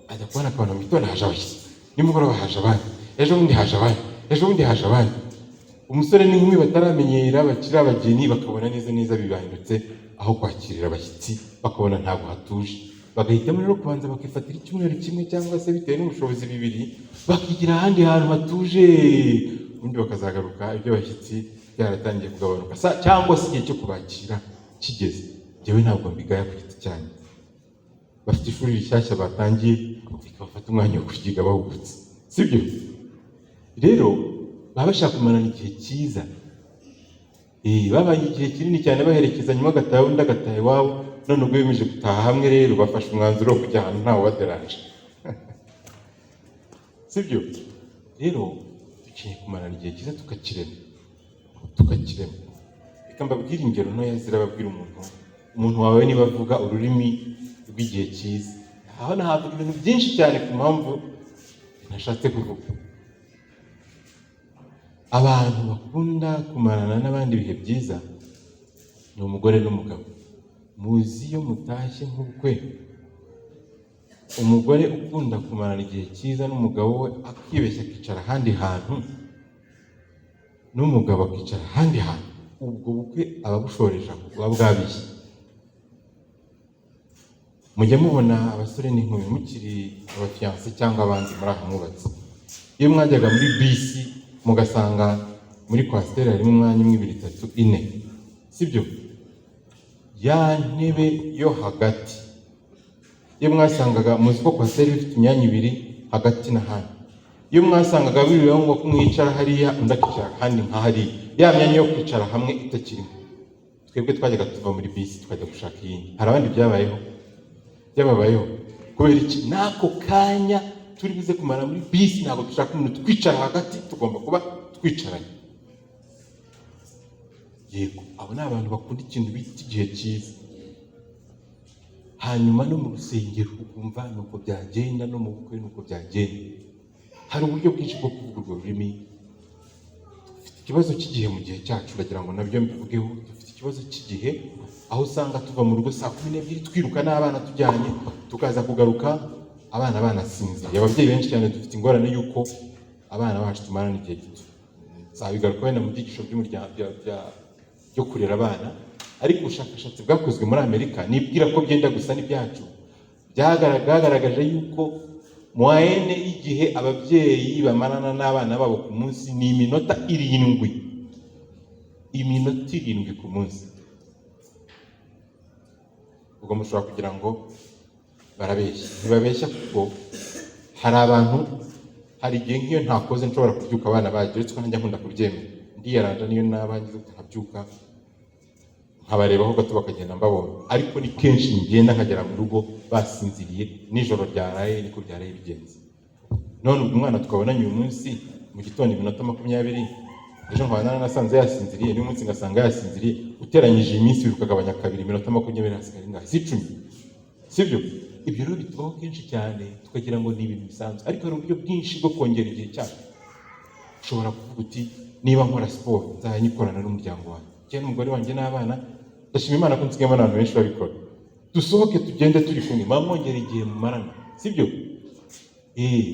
ajya kubona akabona mu gitondo haje abashyitsi, nimugoroba haje abandi, ejo bundi haje abandi, ejo bundi haje abandi. Umusore n'inkumi bataramenyera bakiri abageni bakabona neza neza bibahindutse aho kwakirira abashyitsi, bakabona ntabwo hatuje. Bagahitamo rero kubanza bakifatira icyumweru kimwe cyangwa se bitewe n'ubushobozi 2 bakigira ahandi hantu hatuje, ubundi bakazagaruka ibyo bashyitsi byaratangiye kugabanuka cyangwa se igihe cyo kubakira kigeze. Njyewe ntabwo mbigaya ku giti cyanjye. Bafite ishuri rishyashya batangiye, bafata umwanya wo kuryiga bahugutse, sibyo? Rero baba bashaka kumarana igihe cyiza. Babaye igihe kinini cyane baherekezanya, umwe agataha undi agataha iwabo, none ubwo bimeje gutaha hamwe rero bafashe umwanzuro wo kujya ahantu ntawe waderanje. Sibyo? Rero dukeneye kumarana igihe cyiza tukakirema. Reka mbabwire ingero ntoya zirababwira umuntu wawe niba avuga ururimi rw'igihe cyiza. Aho nahavuga ibintu byinshi cyane ku mpamvu nashatse kuvuga. Abantu bakunda kumarana n'abandi ibihe byiza ni umugore n'umugabo. muzi iyo mutashye nk'ubukwe umugore ukunda kumarana igihe cyiza n'umugabo we akibeshya akicara ahandi hantu n'umugabo akicara ahandi hantu, ubwo bukwe aba bushoreje buba bwabishye. Mujya mubona abasore n'inkumi mukiri abafiyanse cyangwa abandi muri aha mwubatse, iyo mwajyaga muri bisi mugasanga muri kwasiteri harimo umwanya umwe, ibiri, itatu, ine, sibyo? Ya ntebe yo hagati iyo mwasangaga, muzi ko kwasiteri ifite imyanya ibiri hagati na hano, iyo mwasangaga biriweho ngo kumwicara hariya undi akicara ahandi nka hariya, ya myanya yo kwicara hamwe itakirimo, twebwe twajyaga tuva muri bisi tukajya gushaka iyindi. Hari abandi byababayeho kubera iki? N'ako kanya turi buze kumara muri bisi ntabwo dushaka umuntu twicara hagati, tugomba kuba twicaranye. Yego, abo ni abantu bakunda ikintu bita igihe cyiza. Hanyuma no mu rusengero ukumva nuko byagenda, no mu bukwe nuko byagenda. Hari uburyo bwinshi bwo kuvuga urwo rurimi. Dufite ikibazo cy'igihe mu gihe cyacu, uragira ngo nabyo mbivugeho. Dufite ikibazo cy'igihe, aho usanga tuva mu rugo saa 12 twiruka n'abana tujyanye, tukaza kugaruka abana banasinziriye. Ababyeyi benshi cyane dufite ingorane y'uko abana bacu tumarana igihe gito. Zabigaruka wenda mu byigisho by'umuryango byo kurera abana, ariko ubushakashatsi bwakozwe muri Amerika nibwira ko byenda gusa n'ibyacu, byagaragaje yuko moyenne y'igihe ababyeyi bamarana n'abana babo ku munsi ni iminota 7. Iminota 7 ku munsi. Ubwo mushobora kugira ngo barabeshya. Ntibabeshya kuko hari abantu, hari igihe nk'iyo ntakoze nshobora kubyuka abana bagiye, uretse ko nanjye nkunda kubyemera. Ndiyaranja niyo nabangize nkabyuka nkabarebaho gato bakagenda mbabona, ariko ni kenshi ngenda nkagera mu rugo basinziriye, nijoro ryaraye niko byaraye bigenze. None ubwo umwana tukabonanye uyu munsi mu gitondo iminota 20, ejo nkabana nasanze yasinziriye, n'uyu munsi ngasanga yasinziriye, uteranyije iminsi bikagabanya kabiri, iminota 20 hasigara ingahe? 10, sibyo? Ibyo rero bitubaho kenshi cyane tukagira ngo ni ibintu bisanzwe, ariko hari uburyo bwinshi bwo kongera igihe cyacu. Ushobora kuvuga uti niba nkora siporo nzajya nyikorana n'umuryango wanjye, njye n'umugore wanjye n'abana. Ndashima Imana ko nsigaye mbona abantu benshi babikora. Dusohoke tugende turi kumwe, mwongera igihe mumarana, sibyo?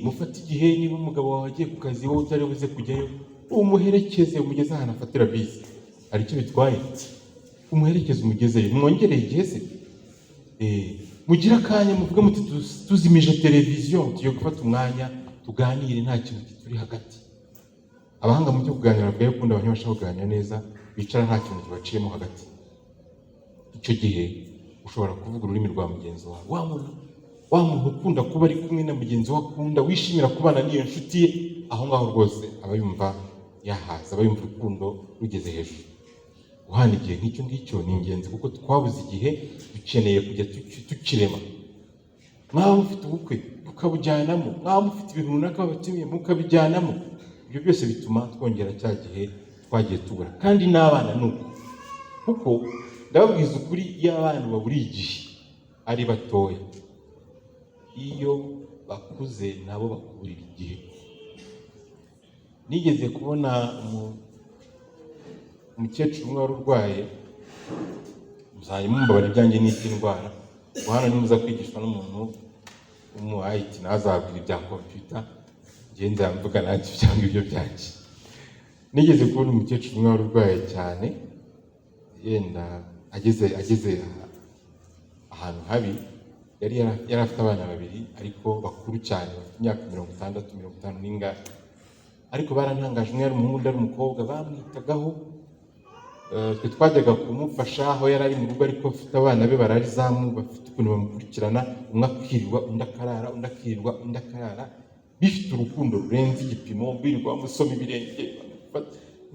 Mufate igihe, niba umugabo wawe agiye ku kazi wowe utari buze kujyayo, umuherekeze umugeze ahantu afatira bisi. Hari icyo bitwaye? Umuherekeze umugezeyo, mwongereye igihe se? Mugira akanya muvuge muti tuzimije televiziyo, tugiye gufata umwanya tuganire, nta kintu kituri hagati. Abahanga mu byo kuganira bwayo kunda abantu bashaka kuganira neza, bicara nta kintu kibaciyemo hagati. Icyo gihe ushobora kuvuga ururimi rwa mugenzi wawe. Wa muntu ukunda kuba ari kumwe na mugenzi we akunda, wishimira kubana n'iyo nshuti ye, aho ngaho rwose aba yumva yahaza, aba yumva urukundo rugeze hejuru. Guhana igihe nk'icyo ngicyo ni ingenzi, kuko twabuze igihe, dukeneye kujya tukirema. Mwaba mufite ubukwe tukabujyanamo, mwaba mufite ibintu runaka babatumiye mukabijyanamo. Ibyo byose bituma twongera cya gihe twagiye tubura. Kandi n'abana nuko, kuko ndababwiza ukuri, iyo abana baburiye igihe ari batoya, iyo bakuze nabo bakuburira igihe. Nigeze kubona umukecuru umwe wari urwaye, muzajya mumbabara ibyanjye n'iki ndwara, hano nimuza kwigishwa n'umuntu w'umu IT nazabwira ibya computer, ngenda mvuga nanjye cyangwa ibyo byanjye. Nigeze kubona umukecuru umwe wari urwaye cyane, yenda ageze ahantu habi, yari afite abana babiri ariko bakuru cyane, bafite imyaka 60, 50 n'ingahe. Ariko barantangaje, umwe yari umuhungu ari umukobwa, bamwitagaho. Twe twajyaga kumufasha aho yari ari mu rugo, ariko afite abana be bararizamu, bafite ukuntu bamukurikirana, umwe akirirwa undi akarara, undi akirirwa undi akarara, bifite urukundo rurenze igipimo, birirwa bamusoma ibirenge,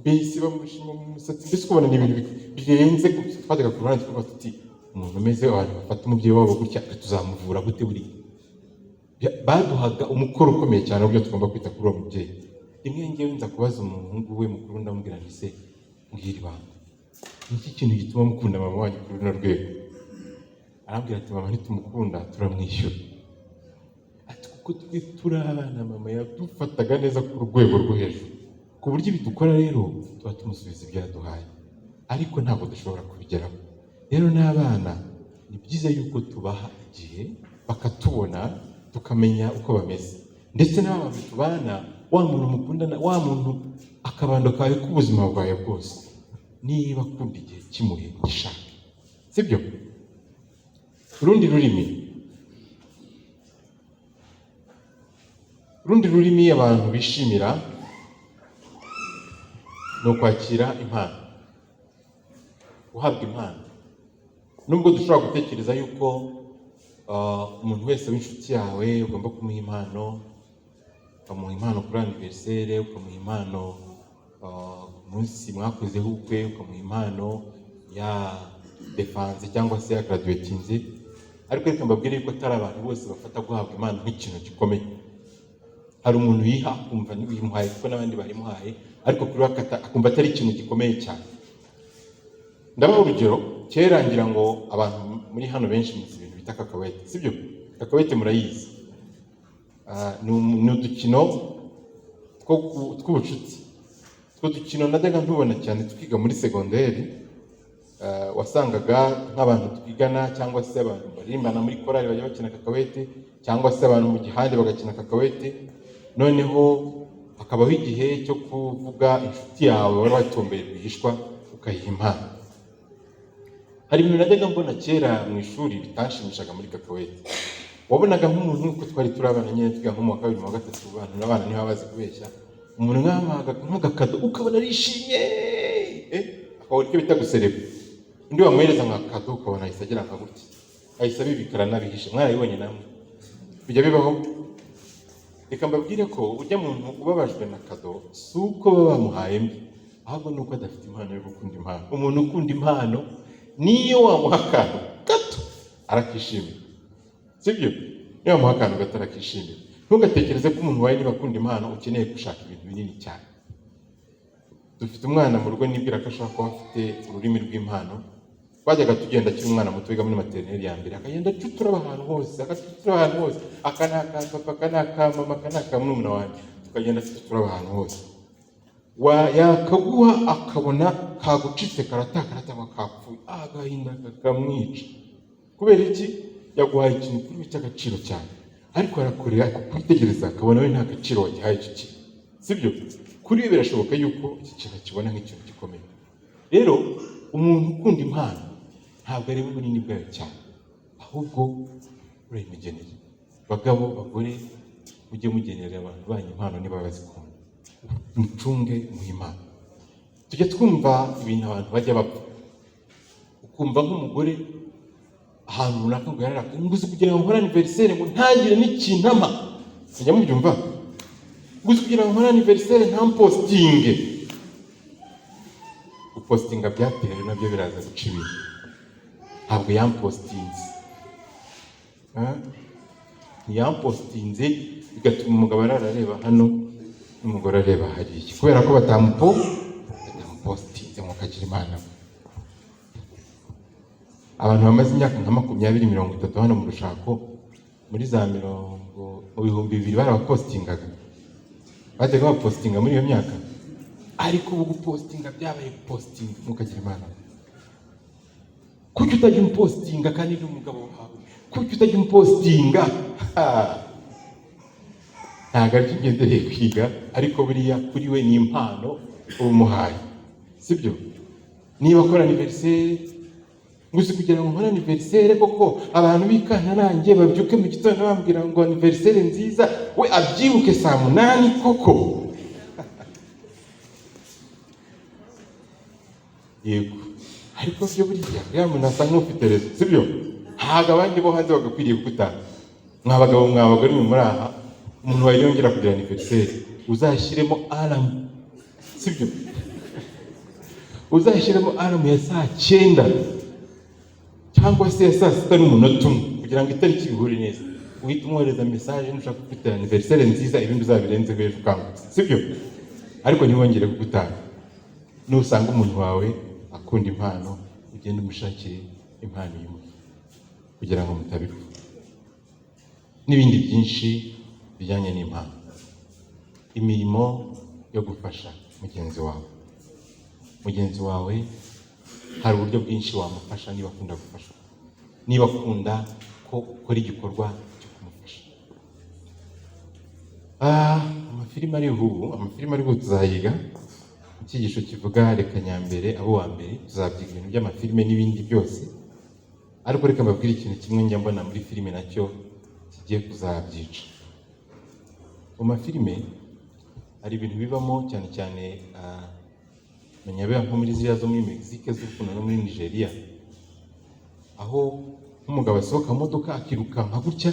mbese bamushima mu musatsi, mbese ukabona ni ibintu birenze. Twajyaga ku ruhande tukavuga tuti, umuntu umeze abantu bafata umubyeyi wabo gutya tuzamuvura gute? Buriya baduhaga umukoro ukomeye cyane w'ibyo tugomba kwita kuri uwo mubyeyi. Rimwe ngewe nza kubaza umuhungu we mukuru, ndamubwira nti se mbwira ibanga, niki kintu gituma mukunda mama wanyu kuri runo rwego? Arambwira ati mama ntitumukunda turamwishyura. Ati kuko twe turi abana mama yadufataga neza ku rwego rwo hejuru, ku buryo bidukora rero tuba tumusubiza ibyo yaduhaye, ariko ntabwo dushobora kubigeraho. Rero n'abana ni byiza yuko tubaha igihe bakatubona tukamenya uko bameze, ndetse n'abantu tubana, wa muntu mukundana, wa muntu akabando kawe k'ubuzima bwawe bwose, niba akunda igihe kimuhe gishaka, sibyo? urundi rurimi abantu bishimira ni ukwakira impano, guhabwa impano. Nubwo dushobora gutekereza yuko umuntu wese w'inshuti yawe ugomba kumuha impano, ukamuha impano kuri anniversaire, ukamuha impano umunsi mwakozeho ubukwe, ukamuha impano ya defanse cyangwa se ya graduatinze, ariko reka mbabwire yuko atari abantu bose bafata guhabwa impano nk'ikintu gikomeye. Hari umuntu yiha akumva ntibimuhaye kuko n'abandi barimuhaye, ariko kuri we akumva atari ikintu gikomeye cyane. Ndabaha urugero, kera ngira ngo abantu muri hano benshi muzi ibintu bita kakawete, sibyo? Kakawete murayizi. Ni udukino tw'ubucuti. Utwo dukino najyaga ntubona cyane tukiga muri segonderi. Wasangaga nk'abantu twigana cyangwa se abantu barimbana muri korali bajya bakina kakawete, cyangwa se abantu mu gihande bagakina kakawete. Noneho hakabaho igihe cyo kuvuga inshuti yawe wari watombeye rwihishwa ukayiha impano. Hari ibintu najyaga mbona kera mu ishuri bitanshimishaga muri kakawete. Wabonaga nk'umuntu nk'uko twari turabana nyine twiga nko mu wa kabiri mu wa gatatu, abana niho bazi kubeshya, umuntu nk'agakado ukabona arishimye, akabona icyo bita gusereba. Undi wamwereza nk'akado ukabona ahise agira nka gutya, ahise abibikara n'abihishe. Mwarabibonye namwe? Bijya bibaho? Reka mbabwire ko ujya muntu ubabajwe na kado si uko baba bamuhaye mbi, ahubwo ni uko adafite impano yo gukunda impano. Umuntu ukunda impano niyo wamuha akantu gato arakishimira, sibyo? Niyo wamuha akantu gato arakishimira. Ntugatekereze ko umuntu wawe niba akunda impano ukeneye gushaka ibintu binini cyane. Dufite umwana mu rugo nibwira ko ashobora kuba afite ururimi rw'impano. Twajyaga tugenda akiri umwana muto wiga muri materineri ya mbere, akagenda acutura ahantu hose, aka ni aka papa, aka ni aka mama, aka ni aka murumuna wanjye, tukagenda tutura ahantu hose. Yakaguha akabona kagucitse karatakara cyangwa kapfuye, agahinda kakamwica. Kubera iki? Yaguhaye ikintu kuri we cy'agaciro cyane, ariko arakurira kukwitegereza akabona we nta gaciro wagihaye icyo kintu, sibyo? Kuri we birashoboka yuko iki kintu kibona nk'ikintu gikomeye. Rero umuntu ukunda impano ntabwo areba ubunini bwayo cyane, ahubwo urayimugenera. Bagabo, bagore, mujye mugenera abantu banyu impano niba bazikunda, mucunge muhimana. Tujya twumva ibintu abantu bajya bapfa, ukumva nk'umugore ahantu runaka ngo yararaka, nguzi kugira ngo nkore anniversaire ngo ntagire n'ikintu ama. Mujya mubyumva? Nguzi kugira ngo nkore anniversaire ntampostinge. Gupostinga byatewe nabyo biraza guca ibintu. Ntabwo yampostinze, ntiyampostinze bigatuma umugabo arareba hano n'umugore areba hariya, kubera ko batamupostinze ngo kagira imana. Abantu bamaze imyaka nka 20-30 hano mu rushako, muri za mu 2000 barabapostingaga, bajyaga bapostinga muri iyo myaka. Ariko ubu gupostinga byabaye gupostinga mukagira imana. Kuki utajya umupostinga kandi n'umugabo wawe? Kuki utajya umupostinga? Ntabwo ari kigendereye kwiga, ariko buriya kuri we ni impano umuhaye, sibyo? Niba akora anniversaire, nguzi kugira ngo nkore anniversaire koko abantu bikana nanjye babyuke mu gitondo bambwira ngo anniversaire nziza, we abyibuke saa 8 koko. Yego, ariko byo buriya muntu asa nk'ufite rezo, sibyo? Ntabwo abandi bo hanze bagakwiriye kugutanga. Mwabagabo mwabagore muri aha, umuntu wayongera kugira anniversaire uzashyiremo alarm, sibyo? Uzashyiremo alarm ya saa 9 cyangwa se ya saa 6 kugira ngo itariki bihure neza. Uhita umwohereza message nushaka kwita anniversaire nziza, ibindi uzabirenze ejo ukangutse, sibyo? Ariko ntiwongere kugutanga. Nusanga umuntu wawe akunda impano, ugenda umushakire impano y'imwe kugira ngo mutabipfa. N'ibindi byinshi bijyanye n'impano, imirimo yo gufasha mugenzi wawe hari uburyo bwinshi wamufasha niba akunda gufasha. niba akunda ko ukora igikorwa cyo kumufasha. Amafilime ariho tuzayiga icyigisho kivuga reka nyambere abo wa mbere, tuzabyiga ibintu by'amafilime n'ibindi byose, ariko reka mbabwire ikintu kimwe njya mbona muri filime nacyo kigiye kuzabyica. Mu mafilime hari ibintu bibamo cyane cyane menya biba nko muri ziriya zo muri Mexique z'urukundo no muri Nigeria, aho nk'umugabo asohoka mu modoka akirukanka gutya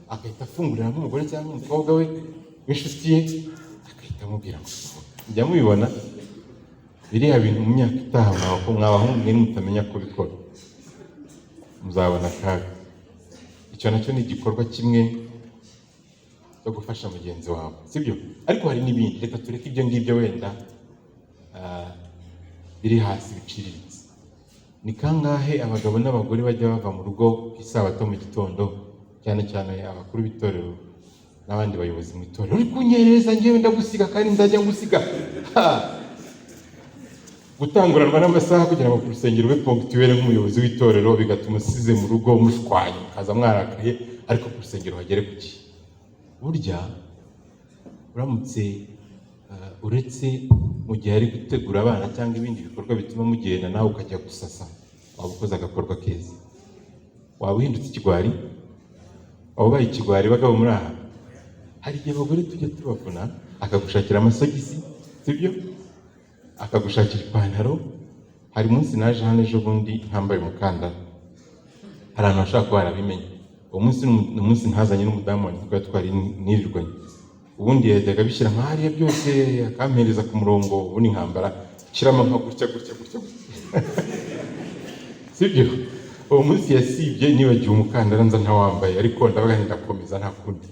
agahita afungurira nk'umugore cyangwa umukobwa we w'inshuti ye agahita amubwira ngo njya mubibona biriya bintu mu myaka itaha mwabahungu mwe mutamenya ko bikora muzabona akaga. Icyo nacyo ni igikorwa kimwe cyo gufasha mugenzi wawe, sibyo? Ariko hari n'ibindi, reka tureke ibyo ngibyo wenda biri hasi biciriritse. Ni kangahe abagabo n'abagore bajya bava mu rugo ku isabato mu gitondo, cyane cyane abakuru b'itorero n'abandi bayobozi mu itorero, uri kunyereza njyewe ndagusiga kandi nzajya ngusiga, gutanguranwa n'amasaha kugira ngo ku rusengero ube ponctuel nk'umuyobozi w'itorero, bigatuma usize mu rugo mushwanye mukaza mwarakaye, ariko ku rusengero hagere ku gihe. Burya uramutse uretse mu gihe ari gutegura abana cyangwa ibindi bikorwa bituma mugenda nawe ukajya gusasa, waba ukoze agakorwa keza. Waba uhindutse ikigwari, waba ubaye ikigwari bagabo muri aha. Hari igihe abagore tujya tubavuna akagushakira amasogisi, sibyo? Akagushakira ipantaro. Hari umunsi naje hano ejo bundi ntambaye umukandara, hari abantu bashaka kuba barabimenye. Uwo munsi ni umunsi ntazanye n'umudamu wanjye kuko twari nirirwanye. Ubundi yajyaga bishyira nk'ahariya byose akampereza ku murongo, ubundi nkambara kirama nka gutya sibyo? Uwo munsi yasibye nibagiwe umukandara nza ntawambaye, ariko ndabaga ndakomeza nta kundi.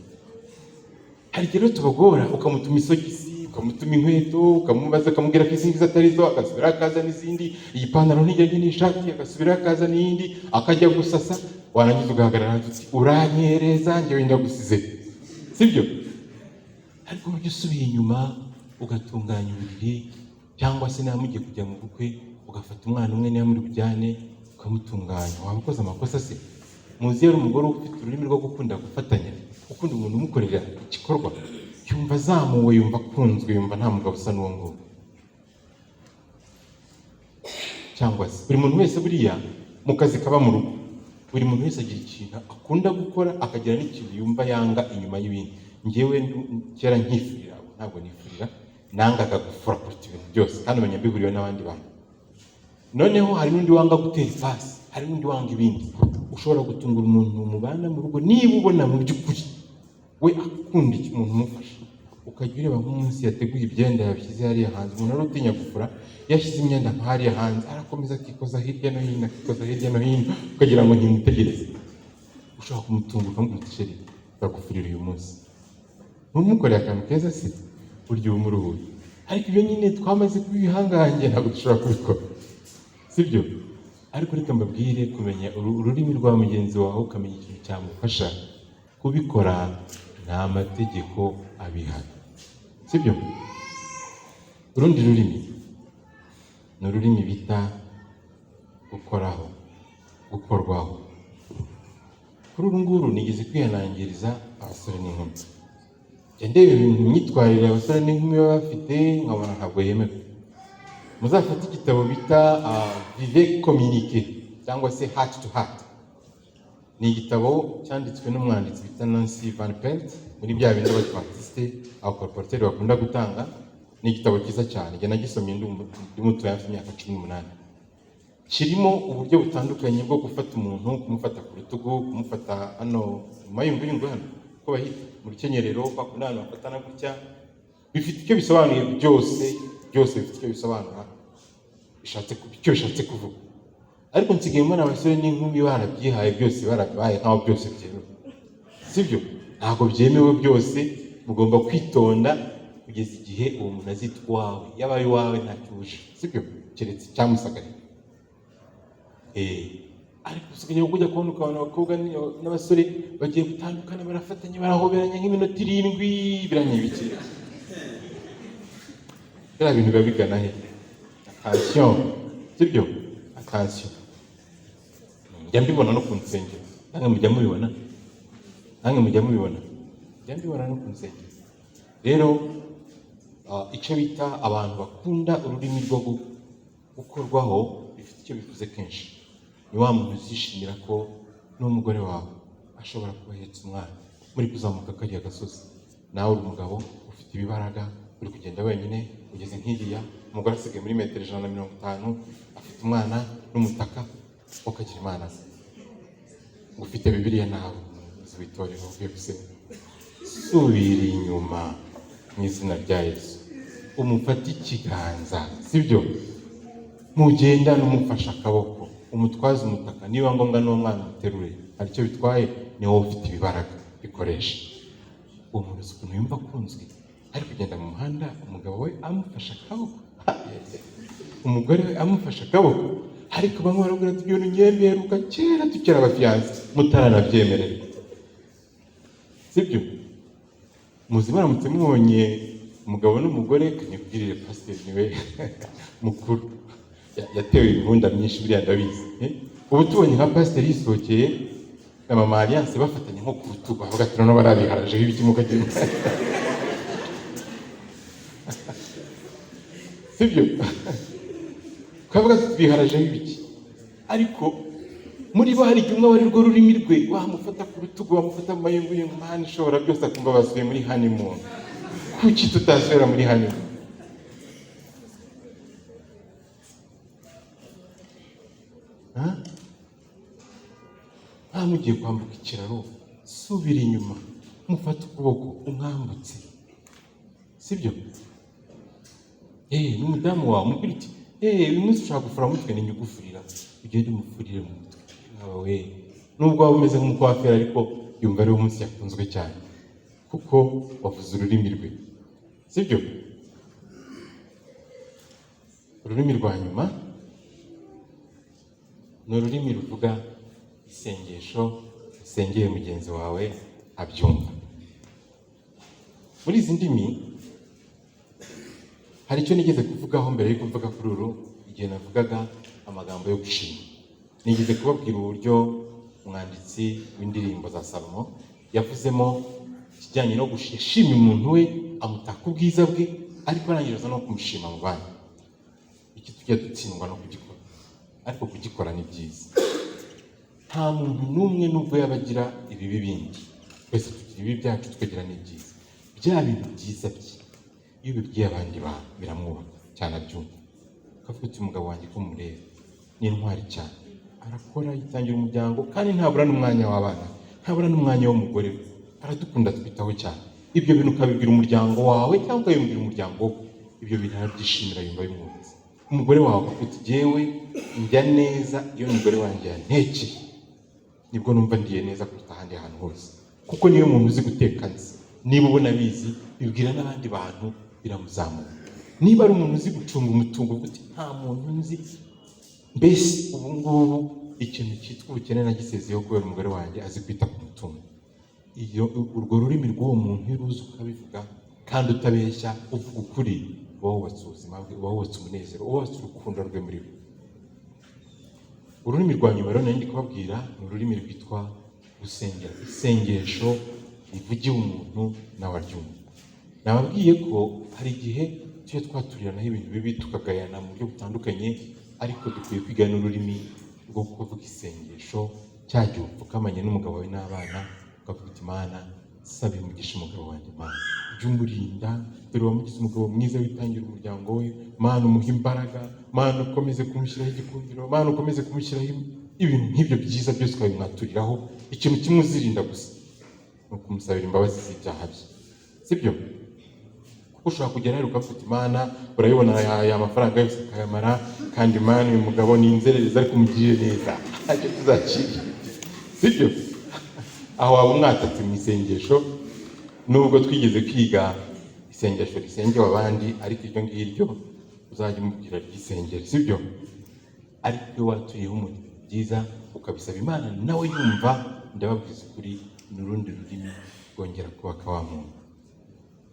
Hari igihe rero tubagora, ukamutuma isogisi, ukamutuma inkweto, ukamubaza akamubwira ko izi ngizi atari zo, agasubira akaza n'izindi, iyi pantaro ntijyanye n'ishati, agasubira akaza n'iyindi, akajya gusasa, warangiza ugahagarara uti uranyereza njyewe ndagusize, sibyo? Ariko buryo usubiye inyuma ugatunganya uburiri, cyangwa se nawe mugiye kujya mu bukwe ugafata umwana umwe niba muri bujyane ukamutunganya, waba ukoze amakosa se? Muzi yari umugore ufite ururimi rwo gukunda gufatanya, ukunda umuntu umukorera igikorwa, yumva azamuwe, yumva akunzwe, yumva nta mugabo usa n'uwo nguwo. Cyangwa se buri muntu wese buriya mu kazi kaba mu rugo, buri muntu wese agira ikintu akunda gukora, akagira n'ikintu yumva yanga inyuma y'ibindi. Njyewe kera nkifurira, ntabwo nifurira, nangaga gufura kuruta ibintu byose, kandi umenya mbihuriyeho n'abandi bantu. Noneho hari n'undi wanga gutera ipasi, hari n'undi wanga ibindi. Ushobora gutungura umuntu mubana mu rugo, niba ubona mu by'ukuri we akunda umuntu umufasha, ukajya ureba nk'umunsi yateguye ibyenda yabishyize hariya hanze, umuntu ari utinya gufura yashyize imyenda nk'ahariya hanze, arakomeza akikoza hirya no hino, ukagira ngo ntimutegereze. Ushobora kumutunga ukamubwira uti sheri ndagufurira uyu munsi, ntumukoreye akantu keza se, burya uba umuruhuye. Ariko ibyo nyine twamaze kubihangange ntabwo dushobora kubikora, sibyo? Ariko reka mbabwire, kumenya ururimi rwa mugenzi wawe ukamenya ikintu cyamufasha kubikora, nta mategeko abihana, sibyo? Urundi rurimi ni ururimi bita gukoraho, gukorwaho. Kuri uru nguru nigeze kwihanangiriza abasore n'inkumi. Ndeba ibintu imyitwarire abasore n'inkumi baba bafite nkabona ntabwo yemewe. Muzafate igitabo bita Vivre Communiquer cyangwa se Heart to Heart. Ni igitabo cyanditswe n'umwanditsi bita Nancy Van Pelt, muri bya bindi abadventiste abakorporateri bakunda gutanga. Ni igitabo cyiza cyane, njye nagisomye ndi mutoya mfite imyaka 18. Kirimo uburyo butandukanye bwo gufata umuntu, kumufata ku rutugu, kumufata hano mayunguyungu hano ko bahita mu rukenyerero, bakunda abantu bafatana gutya. Bifite icyo bisobanuye byose bifite icyo bisobanura, icyo bishatse kuvuga. Ariko nsigaye mbona abasore n'inkumi barabyihaye byose, barabaye nkaho byose byemewe, sibyo? Ntabwo byemewe byose, mugomba kwitonda kugeza igihe uwo muntu azitwa uwawe. Yabaye iwawe ntacyo uje, sibyo? Keretse cyamusagariye. Ariko usigaye kujya kubona ukabona abakobwa n'abasore bagiye gutandukana, barafatanya, barahoberanya nk'iminota 7, biranyibikira. Biriya bintu biba bigana he? Attention, sibyo? Attention. njya mbibona no ku nsengero, namwe mujya mubibona, njya mbibona no ku nsengero. Rero icyo bita abantu bakunda ururimi rwo gukorwaho bifite icyo bivuze kenshi. Ni wa muntu uzishimira ko n'umugore wawe ashobora kuba ahetse umwana muri kuzamuka kariya gasozi, nawe uri umugabo ufite ibibaraga, uri kugenda wenyine ugeze nk'iriya, umugore asigaye muri metero 150, afite umwana n'umutaka, ukagira Imana ufite Bibiliya nawe witorero uvuye gusenga, subira inyuma mu izina rya Yesu, umufate ikiganza, sibyo? Mugenda n'umufasha akaboko, umutwaze umutaka, niba ngombwa n'uwo mwana umuterure, hari icyo bitwaye, ni wowe ufite ibibaraga, bikoresha. Uwo muntu uzi ukuntu yumva akunzwe, ari kugenda mu muhanda, umugabo we amufasha akaboko, umugore we amufasha akaboko. Ariko bamwe barabwira ati ibintu nyemeruka kera tukiri abafiyanse mutaranabyemera, sibyo? Muzi baramutse mubonye umugabo n'umugore, kanyibwirire pasiteri niwe mukuru, yatewe imihunda myinshi buriya ndabizi. Ubu tubonye nka pasiteri yisohokeye na mama Alliance bafatanye nko ku rutugu, avuga ati noneho barabiharajeho ibiki mukagira sibyo? Kavuga ati biharajeho ibiki, ariko muri bo hari igihe umwe ari rwo rurimi rwe, wamufata ku rutugu, wamufata mu mayunguyungu, Imana ishobora byose akumva basubiye muri honeymoon. Kuki tutasubira muri honeymoon? Mugiye kwambuka ikiraro, subira inyuma, mufate ukuboko umwambutse, sibyo? N'umudamu wawe umubwira uti uyu munsi ushaka gufura mutwe, ni nyugufurira, ugende umufurire mu mutwe. Nawe nubwo waba umeze nk'umukwaferi, ariko yumva ariwo munsi yakunzwe cyane kuko wavuze ururimi rwe, sibyo? Ururimi rwa nyuma ni ururimi ruvuga isengesho usengeye mugenzi wawe abyumva. Muri izi ndimi hari icyo nigeze kuvugaho mbere yo kuvuga kuri uru, igihe navugaga amagambo yo gushima. Nigeze kubabwira uburyo umwanditsi w'indirimbo za Salomo yavuzemo ikijyanye no gushima umuntu we, amutaka ubwiza bwe, ariko arangiriza no kumushima mu bandi. Iki tujya dutsindwa no kugikora, ariko kugikora ni byiza. Nta muntu n'umwe nubwo yabagira ibibi bindi, twese tugira ibibi byacu, tukagira n'ibyiza. Bya bintu byiza bye iyo ubibwiye abandi bantu biramwubaka cyane, abyumva. Ukavuga uti umugabo wanjye ko mureba ni intwari cyane, arakora, yitangira umuryango, kandi ntabura n'umwanya w'abana, ntabura n'umwanya w'umugore we, aradukunda, twitaho cyane. Ibyo bintu ukabibwira umuryango wawe cyangwa ukabibwira umuryango we, ibyo bintu arabyishimira, yumva bimwubutse. Umugore wawe akavuga uti jyewe njya neza iyo umugore wanjye yantekeye, nibwo numva ndiye neza kuruta ahandi hantu hose, kuko niyo muntu uzi guteka nzi. Niba ubona abizi, bibwira n'abandi bantu, biramuzamura. Niba ari umuntu uzi gucunga umutungo, uti nta muntu nzi, mbese ubu ngubu ikintu cyitwa ubukene nagisezeho kubera umugore wanjye azi kwita ku mutungo. Iyo urwo rurimi rw'uwo muntu iyo uruzi ukabivuga kandi utabeshya, uvuga ukuri, wowe wubatse ubuzima bwe, wowe wubatse umunezero, wowe wubatse urukundo rwe muri we. Ururimi rwa nyuma rero ndi kubabwira ni ururimi rwitwa gusengera, isengesho rivugiye umuntu nawe aryumva. Nababwiye ko hari igihe tujya twaturiranaho ibintu bibi tukagayana mu buryo butandukanye, ariko dukwiye kwiga n'ururimi rwo kuvuga isengesho. Cya gihe upfukamanye n'umugabo wawe n'abana ukavuga uti Mana saba umugisha umugabo wanjye, Mana ujye umurinda, dore wamugize umugabo mwiza witangira umuryango we, Mana umuhe imbaraga, Mana ukomeze kumushyiraho igikundiro, Mana ukomeze kumushyiraho ibintu nk'ibyo byiza byose ukabimwaturiraho. Ikintu kimwe uzirinda gusa ni ukumusabira imbabazi z'ibyaha bye, sibyo? Kuko ushobora kugera rero ukavuga uti Mana urabibona aya mafaranga yose akayamara, kandi Mana uyu mugabo ni inzererezi ariko umugirire neza, ntacyo tuzakira, sibyo? Aho waba umwatatse mu isengesho, nubwo twigeze kwiga isengesho risengewe abandi, ariko iryo ngiryo uzajya umubwira ry'isengero, sibyo? Ariko iyo waturiyeho umuntu byiza ukabisaba Imana nawe yumva, ndababwiza ukuri n'urundi rurimi rwongera kubaka wa muntu.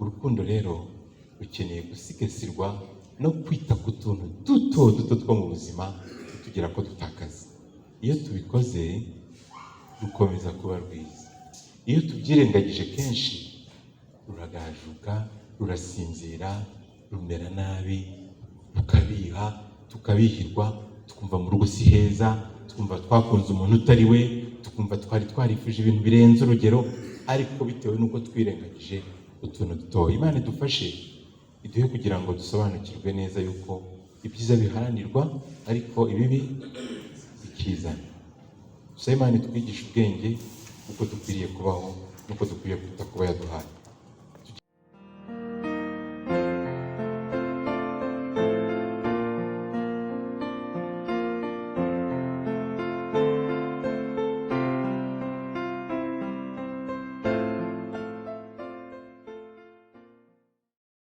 Urukundo rero rukeneye gusigasirwa no kwita ku tuntu duto duto two mu buzima tugira ko dutakaza. iyo tubikoze rukomeza kuba rwiza. Iyo tubyirengagije kenshi ruragajuka, rurasinzira, rumera nabi, tukabiha, tukabihirwa, tukumva mu rugo si heza, tukumva twakunze umuntu utari we, tukumva twari twarifuje ibintu birenze urugero, ariko bitewe n'uko twirengagije utuntu dutoya. Imana idufashe, iduhe kugira ngo dusobanukirwe neza yuko ibyiza biharanirwa ariko ibibi bikizana. Dusabe Imana itwigishe ubwenge uko dukwiriye kubaho n'uko dukwiriye kwita kuba yaduhaye.